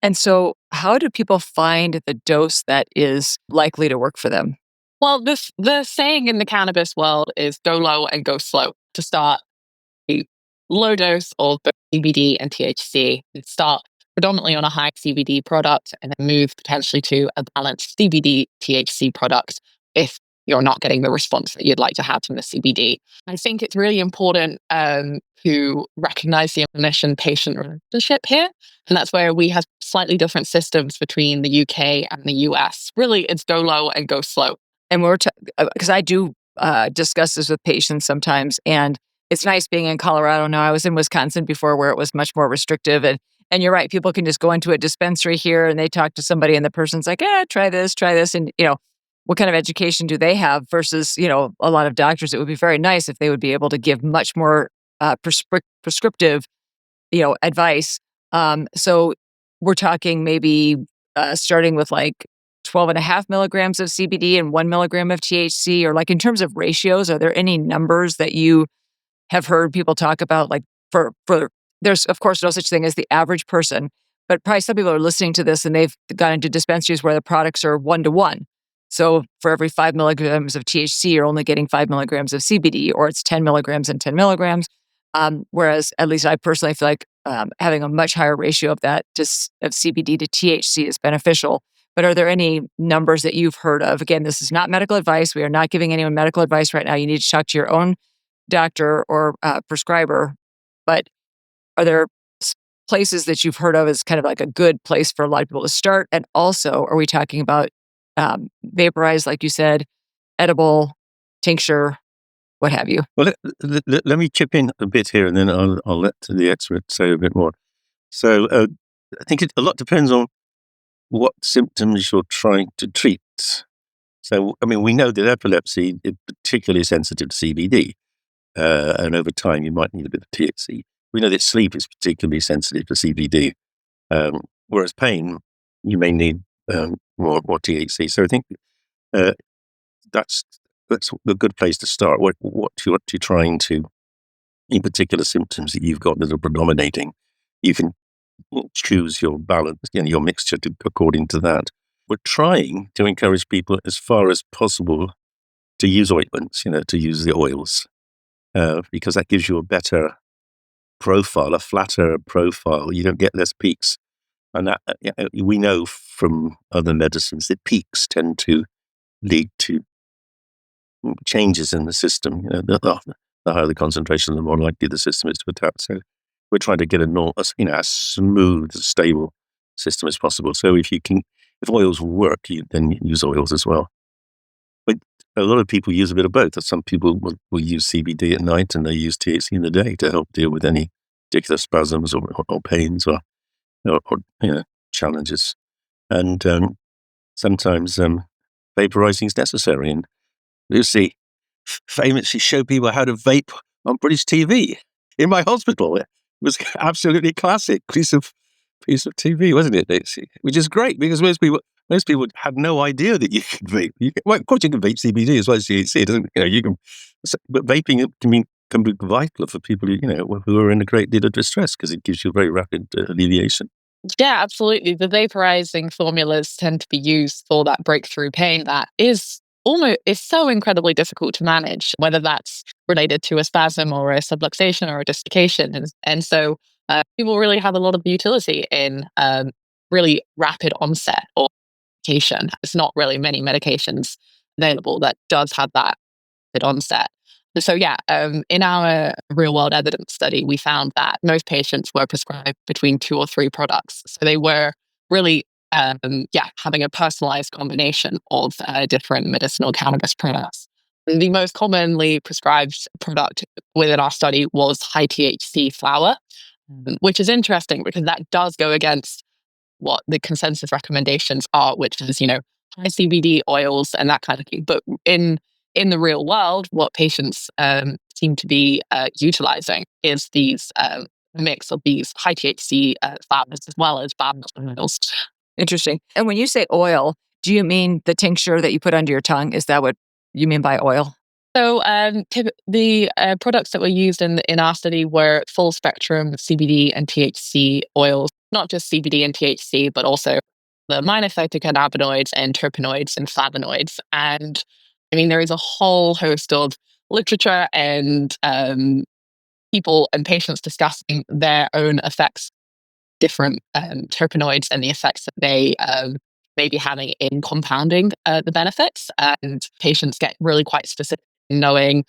And so, how do people find the dose that is likely to work for them? Well, the saying in the cannabis world is go low and go slow. To start a low dose of both CBD and THC, and start predominantly on a high CBD product and then move potentially to a balanced CBD THC product if you're not getting the response that you'd like to have from the CBD. I think it's really important to recognize the clinician-patient relationship here. And that's where we have slightly different systems between the UK and the US. Really, it's go low and go slow. And because I do discuss this with patients sometimes, and it's nice being in Colorado now. I was in Wisconsin before, where it was much more restrictive, and you're right. People can just go into a dispensary here and they talk to somebody, and the person's like, try this, and what kind of education do they have versus a lot of doctors. It would be very nice if they would be able to give much more prescriptive advice. So we're talking maybe starting with like 12.5 milligrams of CBD and 1 milligram of THC? Or like in terms of ratios, are there any numbers that you have heard people talk about? Like for there's of course no such thing as the average person, but probably some people are listening to this and they've gone into dispensaries where the products are 1-to-1. So for every 5 milligrams of THC, you're only getting 5 milligrams of CBD, or it's 10 milligrams and 10 milligrams. Whereas at least I personally feel like having a much higher ratio of that of CBD to THC is beneficial. But are there any numbers that you've heard of? Again, this is not medical advice. We are not giving anyone medical advice right now. You need to talk to your own doctor or prescriber. But are there places that you've heard of as kind of like a good place for a lot of people to start? And also, are we talking about vaporized, like you said, edible, tincture, what have you? Well, let me chip in a bit here, and then I'll let the expert say a bit more. So I think a lot depends on what symptoms you're trying to treat. So, I mean, we know that epilepsy is particularly sensitive to CBD, and over time you might need a bit of THC. We know that sleep is particularly sensitive to CBD, whereas pain, you may need more THC. So I think that's a good place to start. What you're trying to, in particular symptoms that you've got that are predominating, you can choose your balance, your mixture according to that. We're trying to encourage people as far as possible to use ointments, to use the oils, because that gives you a better profile, a flatter profile. You don't get less peaks. And that, we know from other medicines that peaks tend to lead to changes in the system. The higher the concentration, the more likely the system is to adapt. So we're trying to get as smooth, stable system as possible. So if oils work, then use oils as well. But a lot of people use a bit of both. Some people will use CBD at night and they use THC in the day to help deal with any particular spasms or pains or challenges. And sometimes vaporizing is necessary. And Lucy famously showed people how to vape on British TV in my hospital. It was absolutely classic piece of TV, wasn't it? Which is great because most people had no idea that you could vape. Of course, you can vape CBD as well as THC. It doesn't, you can, but vaping can be vital for people who are in a great deal of distress because it gives you very rapid alleviation. Yeah, absolutely. The vaporizing formulas tend to be used for that breakthrough pain that is so incredibly difficult to manage, whether that's related to a spasm or a subluxation or a dislocation. And so people really have a lot of utility in really rapid onset or medication. There's not really many medications available that does have that rapid onset. So in our real world evidence study, we found that most patients were prescribed between 2 or 3 products. So they were really, having a personalized combination of different medicinal cannabis products. And the most commonly prescribed product within our study was high THC flower, which is interesting because that does go against what the consensus recommendations are, which is, high CBD oils and that kind of thing. But in the real world, what patients seem to be utilizing is these mix of these high THC flowers as well as balm oils. Interesting. And when you say oil, do you mean the tincture that you put under your tongue? Is that what you mean by oil? So the products that were used in our study were full spectrum CBD and THC oils, not just CBD and THC, but also the minor phytocannabinoids and terpenoids and flavonoids. And I mean, there is a whole host of literature and people and patients discussing their own effects, different terpenoids and the effects that they may be having in compounding the benefits. And patients get really quite specific in knowing,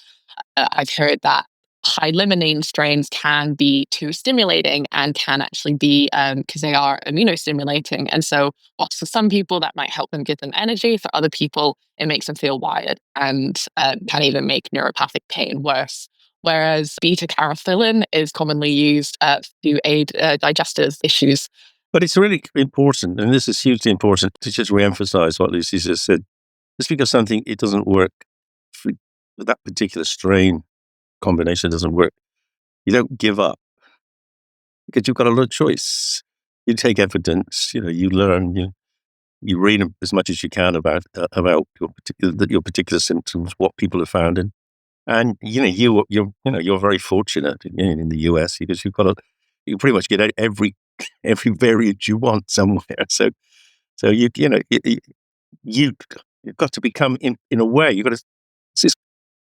I've heard that high limonene strains can be too stimulating and can actually be, because they are immunostimulating. And so whilst for some people that might help them give them energy, for other people it makes them feel wired and can even make neuropathic pain worse. Whereas beta-carotene is commonly used to aid digestive issues. But it's really important, and this is hugely important, to just re-emphasize what Lucy just said. Just because something, it doesn't work, for that particular strain combination doesn't work, you don't give up because you've got a lot of choice. You take evidence, you learn, you read as much as you can about your particular symptoms, what people have found, and you're very fortunate in the US because you pretty much get every variant you want somewhere. So you've got to become in a way you've got to.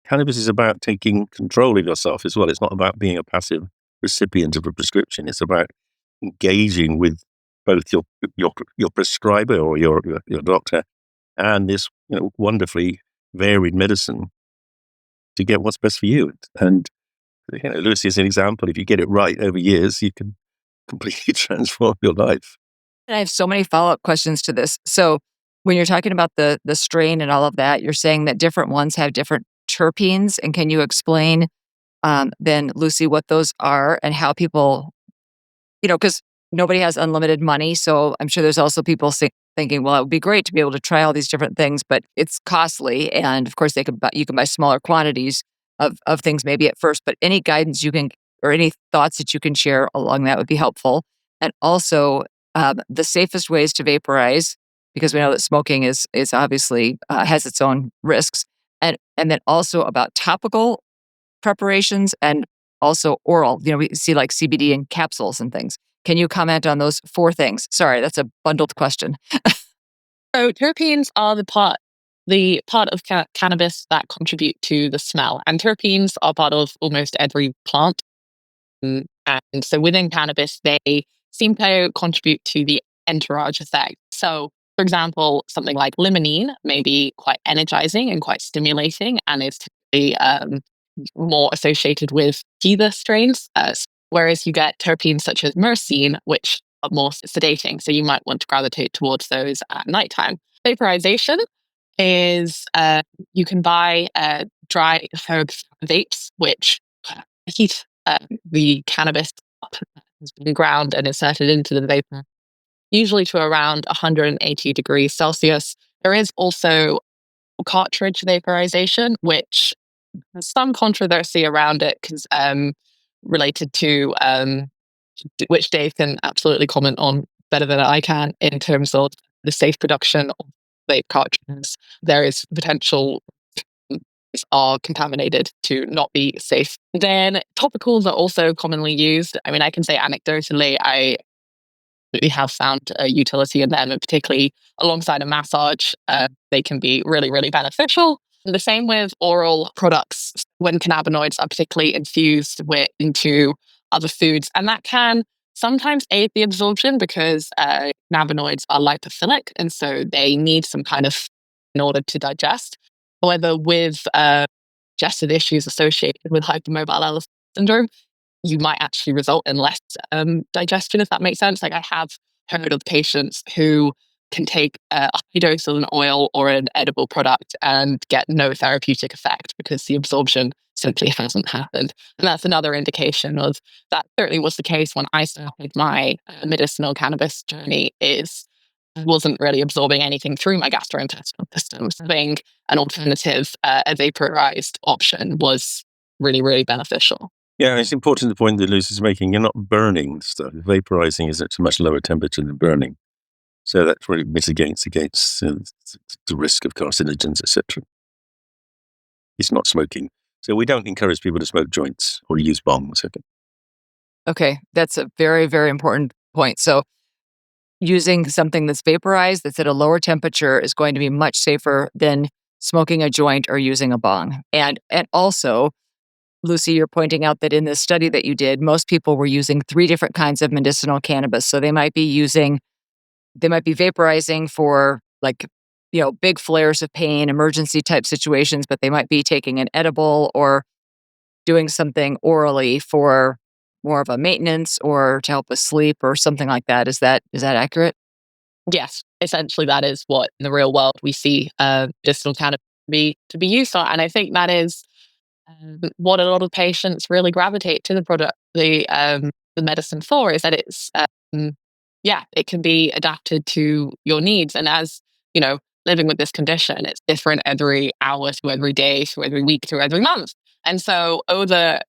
Cannabis is about taking control of yourself as well. It's not about being a passive recipient of a prescription. It's about engaging with both your prescriber or your doctor and this wonderfully varied medicine to get what's best for you. And Lucy is an example. If you get it right over years, you can completely transform your life. And I have so many follow-up questions to this. So when you're talking about the strain and all of that, you're saying that different ones have different terpenes. And can you explain then, Lucy, what those are and how people, because nobody has unlimited money. So I'm sure there's also people thinking, well, it would be great to be able to try all these different things, but it's costly. And of course, you can buy smaller quantities of things maybe at first, but any guidance you can, or any thoughts that you can share along that would be helpful. And also the safest ways to vaporize, because we know that smoking is obviously has its own risks. And then also about topical preparations and also oral. We see like CBD in capsules and things. Can you comment on those 4 things? Sorry, that's a bundled question. So terpenes are the part of cannabis that contribute to the smell. And terpenes are part of almost every plant. And so within cannabis, they seem to contribute to the entourage effect. So, for example, something like limonene may be quite energizing and quite stimulating and is typically more associated with sativa strains, whereas you get terpenes such as myrcene, which are more sedating. So you might want to gravitate towards those at nighttime. Vaporization is you can buy dry herb vapes, which heat the cannabis up has been ground and inserted into the vapor, usually to around 180 degrees Celsius. There is also cartridge vaporization, which there's some controversy around it because related to which Dave can absolutely comment on better than I can in terms of the safe production of vape cartridges. There is potential are contaminated to not be safe. Then topicals are also commonly used. I mean, I can say anecdotally, I really have found a utility in them, and particularly alongside a massage, they can be really, really beneficial. The same with oral products when cannabinoids are particularly infused into other foods. And that can sometimes aid the absorption because cannabinoids are lipophilic. And so they need some kind of in order to digest. However, with digestive issues associated with hypermobile syndrome, you might actually result in less digestion, if that makes sense. Like I have heard of patients who can take a high dose of an oil or an edible product and get no therapeutic effect because the absorption simply hasn't happened. And that's another indication of that certainly was the case when I started my medicinal cannabis journey is I wasn't really absorbing anything through my gastrointestinal system. So having an alternative, a vaporized option was really, really beneficial. Yeah, it's important the point that Lucy's making. You're not burning stuff. Vaporizing is at a much lower temperature than burning. So that really mitigates against the risk of carcinogens, etc. It's not smoking. So we don't encourage people to smoke joints or use bongs. Okay, that's a very, very important point. So using something that's vaporized, that's at a lower temperature, is going to be much safer than smoking a joint or using a bong. And also, Lucy, you're pointing out that in this study that you did, most people were using 3 different kinds of medicinal cannabis. So they might be vaporizing for big flares of pain, emergency type situations, but they might be taking an edible or doing something orally for more of a maintenance or to help with sleep or something like that. Is that accurate? Yes, essentially that is what in the real world we see medicinal cannabis to be used for. And I think that is what a lot of patients really gravitate to the product, the medicine for, is that it's it can be adapted to your needs. And as you know, living with this condition, it's different every hour to every day to every week to every month. And so over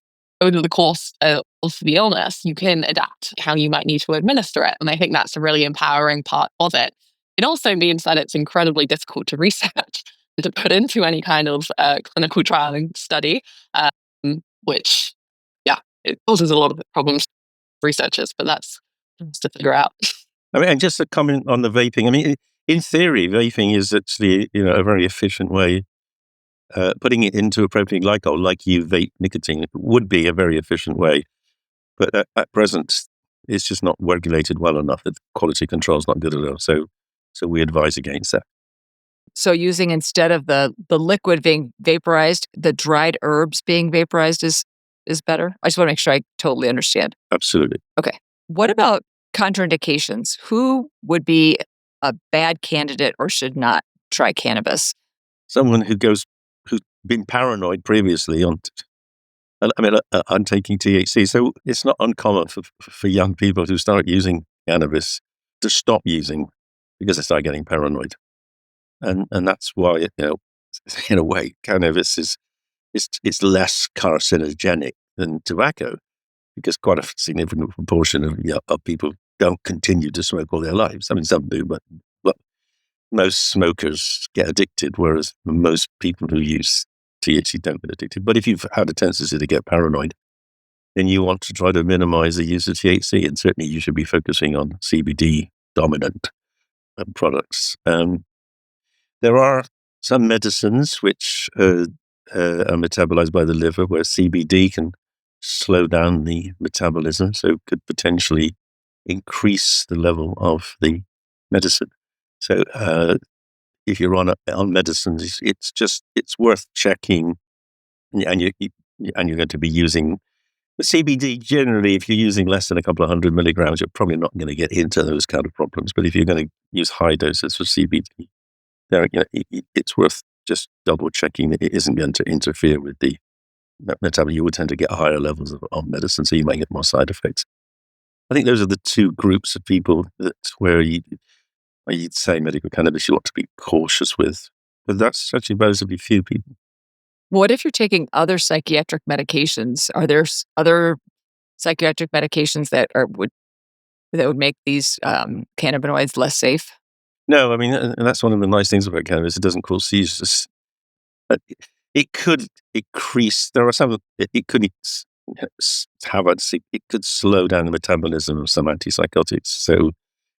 the course of the illness, you can adapt how you might need to administer it. And I think that's a really empowering part of it. It also means that it's incredibly difficult to research and to put into any kind of clinical trial and study, which, yeah, it causes a lot of problems for researchers, but that's to figure out. I mean, and just a comment on the vaping. I mean, in theory, vaping is actually, a very efficient way. Putting it into a propylene glycol, like you vape nicotine, would be a very efficient way. But at present, it's just not regulated well enough. The quality control is not good enough. So we advise against that. So using, instead of the liquid being vaporized, the dried herbs being vaporized is better? I just want to make sure I totally understand. Absolutely. Okay. What about contraindications? Who would be a bad candidate or should not try cannabis? Someone who's been paranoid previously on taking THC. So it's not uncommon for young people who start using cannabis to stop using because they start getting paranoid. And that's why, in a way, cannabis is less carcinogenic than tobacco, because quite a significant proportion of people don't continue to smoke all their lives. I mean, some do, but most smokers get addicted, whereas most people who use THC don't get addicted. But if you've had a tendency to get paranoid, then you want to try to minimize the use of THC, and certainly you should be focusing on CBD dominant products. There are some medicines which are metabolized by the liver, where CBD can slow down the metabolism, so could potentially increase the level of the medicine. So if you're on medicines, it's worth checking, and you're going to be using the CBD. Generally, if you're using less than a couple of 100 milligrams, you're probably not going to get into those kind of problems. But if you're going to use high doses of CBD, it's worth just double checking that it isn't going to interfere with the metabolism. You would tend to get higher levels of medicine, so you might get more side effects. I think those are the two groups of people where you'd say medical cannabis you want to be cautious with. But that's actually relatively few people. What if you're taking other psychiatric medications? Are there other psychiatric medications that would make these cannabinoids less safe? No, I mean, and that's one of the nice things about cannabis. It doesn't cause seizures. It could increase. There are some. It could it could slow down the metabolism of some antipsychotics, so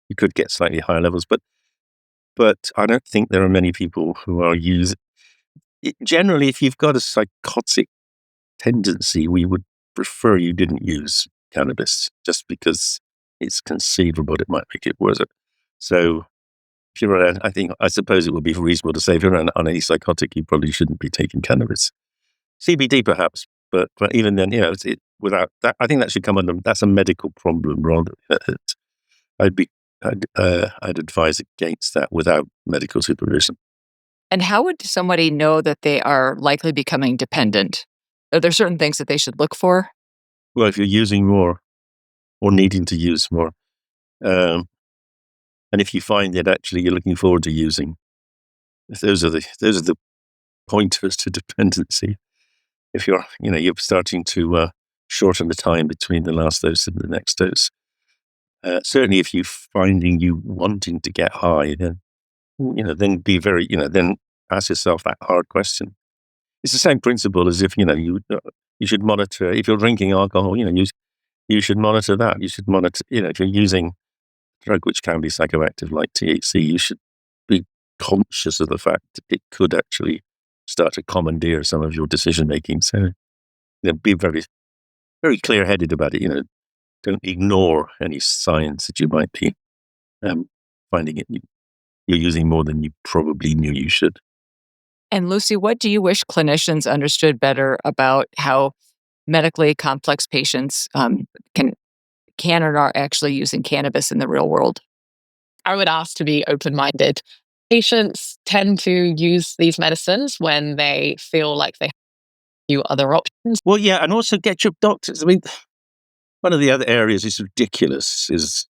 you could get slightly higher levels. But I don't think there are many people who are using. Generally, if you've got a psychotic tendency, we would prefer you didn't use cannabis, just because it's conceivable it might make it worse. So if you're around, I suppose it would be reasonable to say if you're on any psychotic, you probably shouldn't be taking cannabis. CBD perhaps, but even then, without that, I think that should come under. That's a medical problem, rather. I'd advise against that without medical supervision. And how would somebody know that they are likely becoming dependent? Are there certain things that they should look for? Well, if you're using more or needing to use more, and if you find that actually you're looking forward to using, those are the pointers to dependency. If you're starting to shorten the time between the last dose and the next dose, certainly if you're finding you wanting to get high, then be very, then ask yourself that hard question. It's the same principle as if you should monitor if you're drinking alcohol. You should monitor that. You should monitor. If you're using a drug which can be psychoactive like THC, you should be conscious of the fact that it could actually start to commandeer some of your decision making. So, be very, very clear-headed about it. Don't ignore any signs that you might be finding it. You're using more than you probably knew you should. And Lucy, what do you wish clinicians understood better about how medically complex patients can or are actually using cannabis in the real world? I would ask to be open-minded. Patients tend to use these medicines when they feel like they have a few other options. Well, yeah, and also get your doctors. I mean, one of the other areas is ridiculous is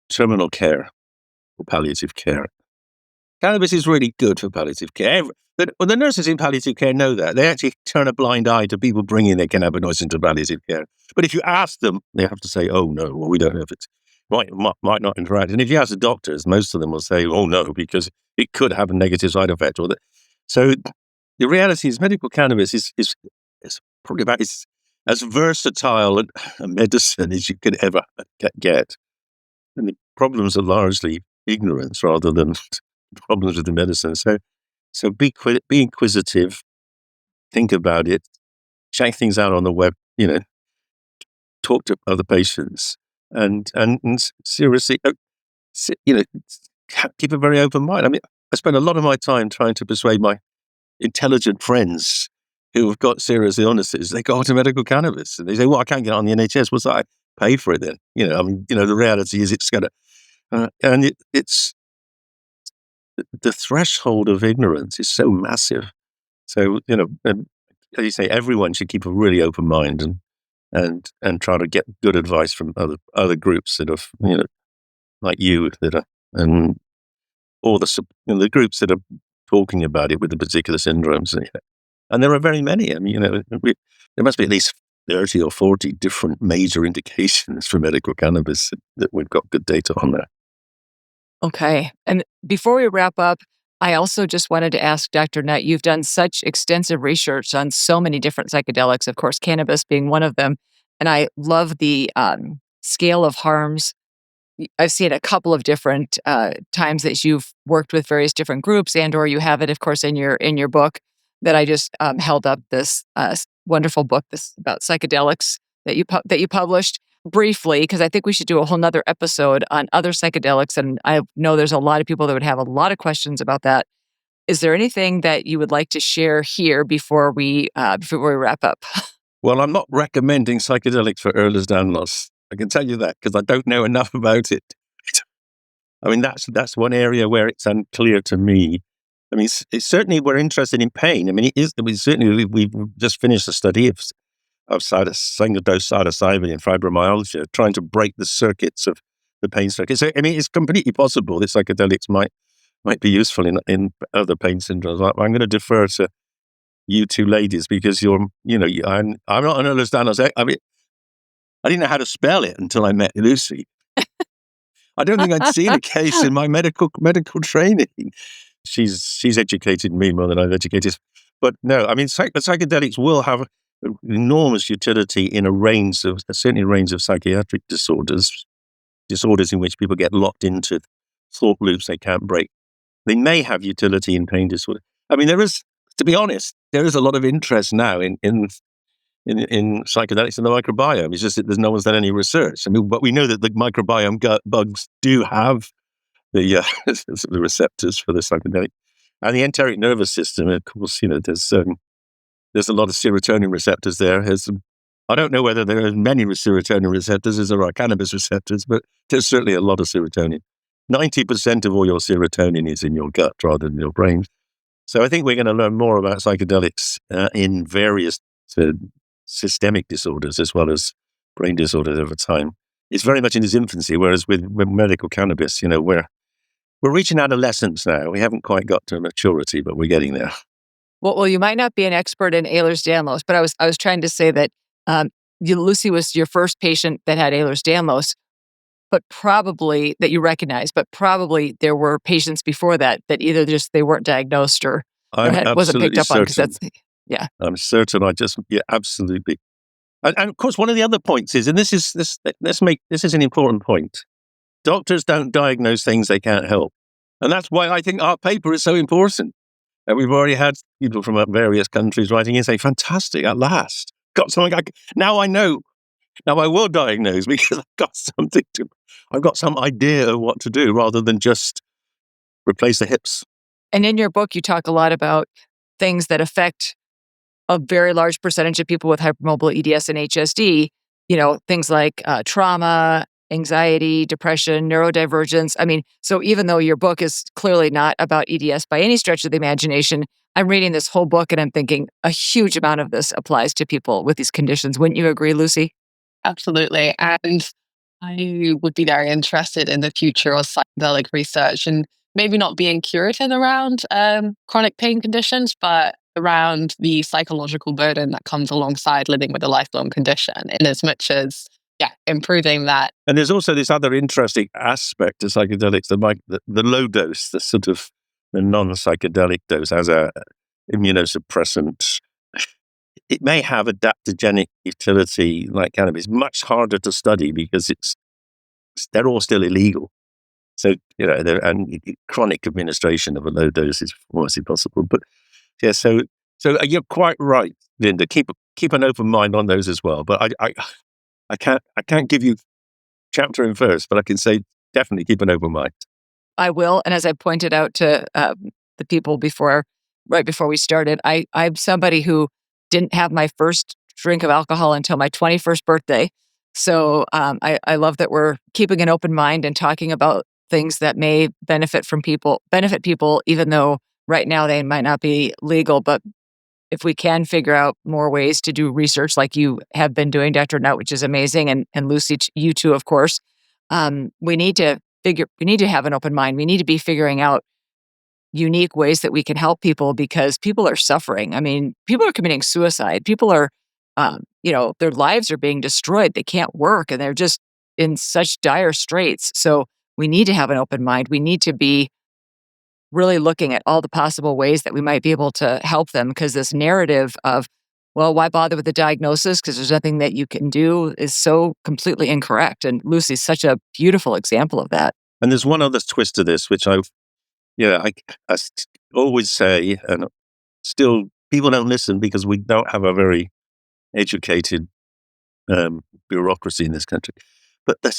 terminal care or palliative care. Cannabis is really good for palliative care. The nurses in palliative care know that. They actually turn a blind eye to people bringing their cannabinoids into palliative care. But if you ask them, they have to say, oh, no, well, we don't know if it's... might not interact. And if you ask the doctors, most of them will say, "Oh no," because it could have a negative side effect. So the reality is, medical cannabis is probably about as versatile a medicine as you could ever get. And the problems are largely ignorance rather than problems with the medicine. So be inquisitive, think about it, check things out on the web, talk to other patients, and seriously, keep a very open mind. I mean, I spend a lot of my time trying to persuade my intelligent friends who have got serious illnesses. They go to medical cannabis and they say, "Well, I can't get on the NHS. What's that? I pay for it then." The reality is it's going to, and it's the threshold of ignorance is so massive. So, and as you say, everyone should keep a really open mind and try to get good advice from other groups that are, like you, that are, and or the groups that are talking about it with the particular syndromes. And there are very many. I mean, there must be at least 30 or 40 different major indications for medical cannabis that we've got good data on there. Okay. And before we wrap up, I also just wanted to ask Dr. Nutt, you've done such extensive research on so many different psychedelics, of course, cannabis being one of them. And I love the scale of harms. I've seen a couple of different times that you've worked with various different groups, and or you have it, of course, in your book that I just held up this wonderful book this about psychedelics that you published briefly, because I think we should do a whole nother episode on other psychedelics, and I know there's a lot of people that would have a lot of questions about that. Is there anything that you would like to share here before we wrap up? Well, I'm not recommending psychedelics for Ehlers-Danlos. I can tell you that because I don't know enough about it. I mean, that's one area where it's unclear to me. I mean, it's certainly we're interested in pain. I mean, it is. We've just finished a study of single dose psilocybin in fibromyalgia, trying to break the circuits of the pain circuit. So, I mean, it's completely possible that psychedelics might be useful in other pain syndromes. I'm going to defer to you two ladies because I'm not an Ehlers-Danlos. I mean, I didn't know how to spell it until I met Lucy. I don't think I'd seen a case in my medical training. She's educated me more than I've educated. But no, I mean, psychedelics will have enormous utility in certainly a range of psychiatric disorders in which people get locked into thought loops they can't break. They may have utility in pain disorder. I mean, to be honest, there is a lot of interest now in psychedelics and the microbiome. It's just that no one's done any research. I mean, but we know that the microbiome gut bugs do have the the receptors for the psychedelic, and the enteric nervous system. Of course, there's a lot of serotonin receptors there. I don't know whether there are as many serotonin receptors as there are cannabis receptors, but there's certainly a lot of serotonin. 90% of all your serotonin is in your gut rather than your brain. So I think we're going to learn more about psychedelics in various systemic disorders as well as brain disorders over time. It's very much in its infancy, whereas with medical cannabis, we're reaching adolescence now. We haven't quite got to maturity, but we're getting there. Well, you might not be an expert in Ehlers-Danlos, but I was trying to say that Lucy was your first patient that had Ehlers-Danlos, but probably that you recognize, but probably there were patients before that either just they weren't diagnosed or wasn't picked up on, because that's I'm certain. Absolutely. And of course, one of the other points is, and this is an important point. Doctors don't diagnose things they can't help, and that's why I think our paper is so important. And we've already had people from various countries writing in saying, "Fantastic! At last, got something. Now I know. Now I will diagnose because I've got some idea of what to do rather than just replace the hips." And in your book, you talk a lot about things that affect a very large percentage of people with hypermobile EDS and HSD, things like trauma, anxiety, depression, neurodivergence. I mean, so even though your book is clearly not about EDS by any stretch of the imagination, I'm reading this whole book and I'm thinking a huge amount of this applies to people with these conditions. Wouldn't you agree, Lucy? Absolutely. And I would be very interested in the future of psychedelic research, and maybe not being curative around chronic pain conditions, but around the psychological burden that comes alongside living with a lifelong condition, in as much as improving that. And there's also this other interesting aspect to psychedelics, the low dose, the sort of the non-psychedelic dose as a immunosuppressant. It may have adaptogenic utility like cannabis. Much harder to study because they're all still illegal. So, and chronic administration of a low dose is almost impossible. But yeah, so you're quite right, Linda. Keep an open mind on those as well. But I can't give you chapter and verse, but I can say definitely keep an open mind. I will. And as I pointed out to the people right before we started, I'm somebody who didn't have my first drink of alcohol until my 21st birthday. So I love that we're keeping an open mind and talking about things that may benefit people, even though right now they might not be legal. But if we can figure out more ways to do research like you have been doing, Dr. Nutt, which is amazing, and Lucy, you too, of course, we need to have an open mind. We need to be figuring out unique ways that we can help people because people are suffering. I mean, people are committing suicide. People are, their lives are being destroyed. They can't work and they're just in such dire straits. So we need to have an open mind. We need to be really looking at all the possible ways that we might be able to help them because this narrative of, well, why bother with the diagnosis because there's nothing that you can do is so completely incorrect. And Lucy's such a beautiful example of that. And there's one other twist to this, which I always say, and still people don't listen because we don't have a very educated bureaucracy in this country. But the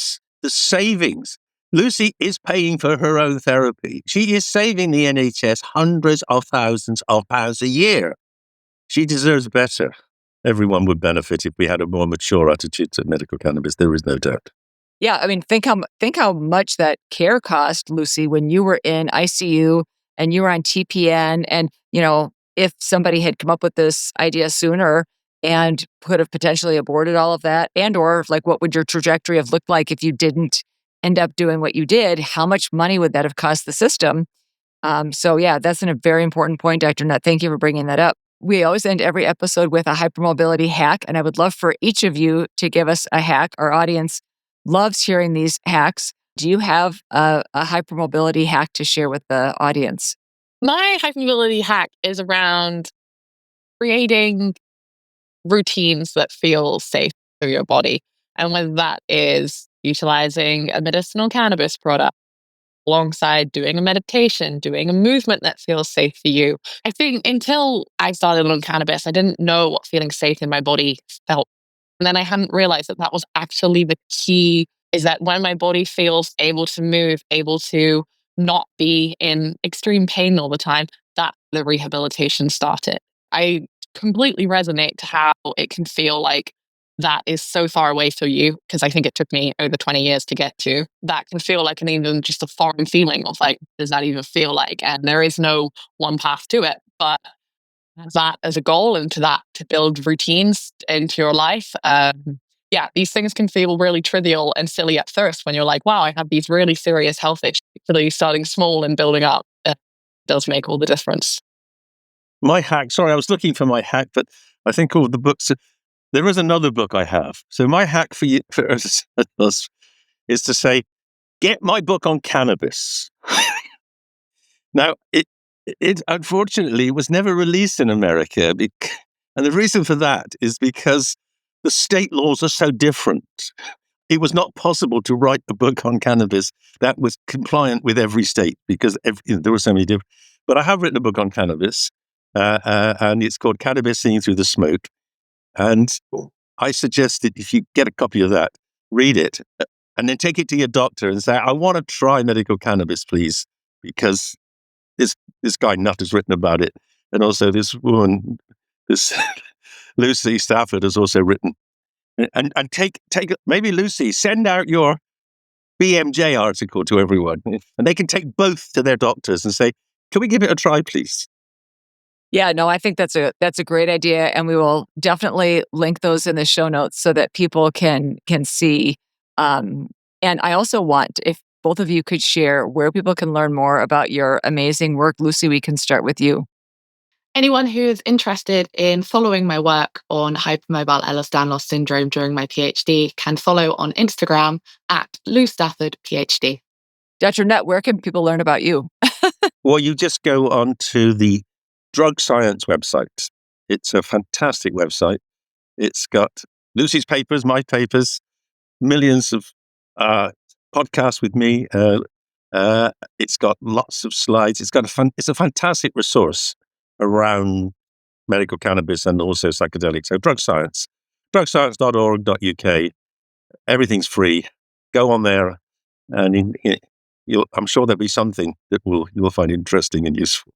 savings, Lucy is paying for her own therapy. She is saving the NHS hundreds of thousands of pounds a year. She deserves better. Everyone would benefit if we had a more mature attitude to medical cannabis. There is no doubt. Yeah, I mean, think how much that care cost, Lucy, when you were in ICU and you were on TPN, and if somebody had come up with this idea sooner and could have potentially aborted all of that, and or like what would your trajectory have looked like if you didn't end up doing what you did? How much money would that have cost the system? So yeah, that's a very important point, Dr. Nutt. Thank you for bringing that up. We always end every episode with a hypermobility hack, and I would love for each of you to give us a hack. Our audience loves hearing these hacks. Do you have a hypermobility hack to share with the audience? My hypermobility hack is around creating routines that feel safe for your body. And whether that is utilizing a medicinal cannabis product alongside doing a meditation, doing a movement that feels safe for you. I think until I started on cannabis, I didn't know what feeling safe in my body felt. And then I hadn't realized that was actually the key, is that when my body feels able to move, able to not be in extreme pain all the time, that the rehabilitation started. I completely resonate to how it can feel like that is so far away for you, because I think it took me over 20 years to get to. That can feel like even just a foreign feeling of like, does that even feel like? And there is no one path to it. But that as a goal and to build routines into your life. These things can feel really trivial and silly at first when you're like, wow, I have these really serious health issues. Really starting small and building up does make all the difference. My hack, sorry, I was looking for my hack, but I think all of the books, there is another book I have. So my hack for you, for us, is to say, get my book on cannabis. Now, it unfortunately was never released in America. And the reason for that is because the state laws are so different. It was not possible to write a book on cannabis that was compliant with every state because there were so many different. But I have written a book on cannabis, and it's called Cannabis Seeing Through the Smoke. And I suggest that if you get a copy of that, read it, and then take it to your doctor and say, I want to try medical cannabis, please, because this guy Nutt has written about it. And also this woman, this Lucy Stafford has also written. And take maybe Lucy, send out your BMJ article to everyone, and they can take both to their doctors and say, can we give it a try, please? Yeah, no, I think that's a great idea, and we will definitely link those in the show notes so that people can see. And I also want, if both of you could share where people can learn more about your amazing work. Lucy, we can start with you. Anyone who is interested in following my work on hypermobile Ehlers-Danlos syndrome during my PhD can follow on Instagram at Lucy Stafford, PhD. Dr. Nutt, where can people learn about you? Well, you just go on to the Drug Science website. It's a fantastic website. It's got Lucy's papers, my papers, millions of podcasts with me. It's got lots of slides. It's a fantastic resource around medical cannabis and also psychedelics. So Drug Science, drugscience.org.uk. Everything's free. Go on there, and I'm sure there'll be something that you'll find interesting and useful.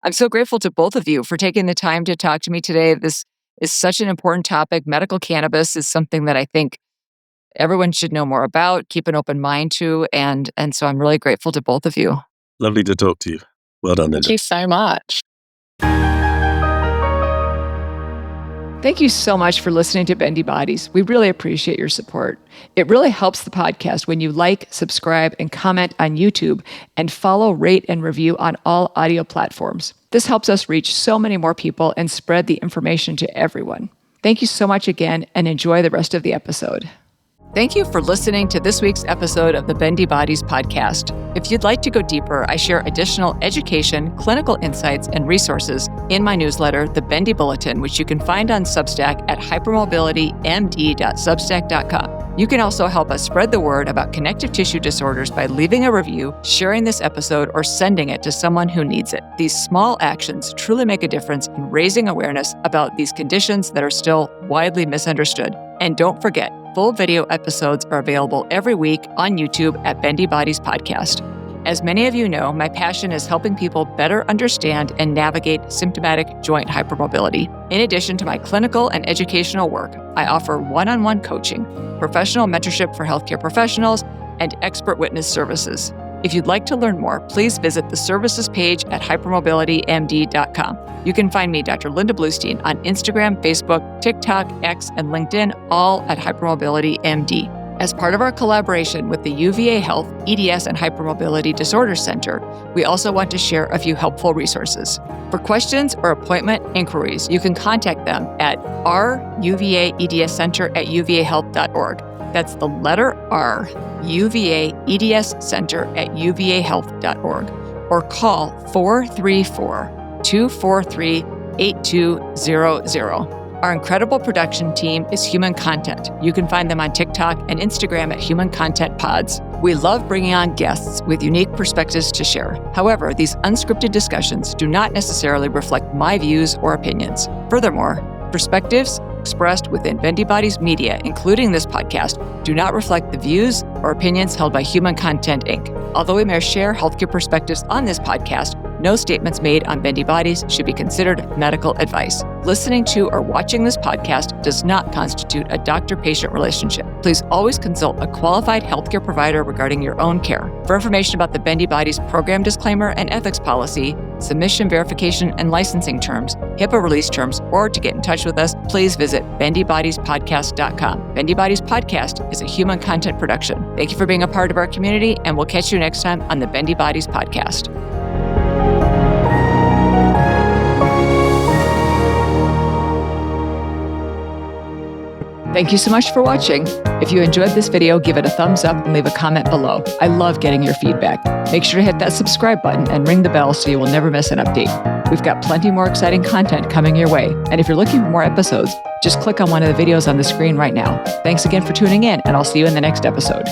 I'm so grateful to both of you for taking the time to talk to me today. This is such an important topic. Medical cannabis is something that I think everyone should know more about, keep an open mind to, and so I'm really grateful to both of you. Lovely to talk to you. Well done, Linda. Thank you so much. Thank you so much for listening to Bendy Bodies. We really appreciate your support. It really helps the podcast when you like, subscribe, and comment on YouTube, and follow, rate, and review on all audio platforms. This helps us reach so many more people and spread the information to everyone. Thank you so much again, and enjoy the rest of the episode. Thank you for listening to this week's episode of the Bendy Bodies podcast. If you'd like to go deeper, I share additional education, clinical insights, and resources in my newsletter, The Bendy Bulletin, which you can find on Substack at hypermobilitymd.substack.com. You can also help us spread the word about connective tissue disorders by leaving a review, sharing this episode, or sending it to someone who needs it. These small actions truly make a difference in raising awareness about these conditions that are still widely misunderstood. And don't forget, full video episodes are available every week on YouTube at Bendy Bodies Podcast. As many of you know, my passion is helping people better understand and navigate symptomatic joint hypermobility. In addition to my clinical and educational work, I offer one-on-one coaching, professional mentorship for healthcare professionals, and expert witness services. If you'd like to learn more, please visit the services page at hypermobilitymd.com. You can find me, Dr. Linda Bluestein, on Instagram, Facebook, TikTok, X, and LinkedIn, all at Hypermobility MD. As part of our collaboration with the UVA Health, EDS, and Hypermobility Disorders Center, we also want to share a few helpful resources. For questions or appointment inquiries, you can contact them at ruvaedscenter@uvahealth.org. That's the letter R, uvaedscenter@uvahealth.org, or call 434-243-8200. Our incredible production team is Human Content. You can find them on TikTok and Instagram at Human Content Pods. We love bringing on guests with unique perspectives to share. However, these unscripted discussions do not necessarily reflect my views or opinions. Furthermore, perspectives expressed within Bendy Bodies media, including this podcast, do not reflect the views or opinions held by Human Content, Inc. Although we may share healthcare perspectives on this podcast, no statements made on Bendy Bodies should be considered medical advice. Listening to or watching this podcast does not constitute a doctor-patient relationship. Please always consult a qualified healthcare provider regarding your own care. For information about the Bendy Bodies program disclaimer and ethics policy, submission verification and licensing terms, HIPAA release terms, or to get in touch with us, please visit bendybodiespodcast.com. Bendy Bodies Podcast is a Human Content production. Thank you for being a part of our community, and we'll catch you next time on the Bendy Bodies Podcast. Thank you so much for watching. If you enjoyed this video, give it a thumbs up and leave a comment below. I love getting your feedback. Make sure to hit that subscribe button and ring the bell so you will never miss an update. We've got plenty more exciting content coming your way. And if you're looking for more episodes, just click on one of the videos on the screen right now. Thanks again for tuning in, and I'll see you in the next episode.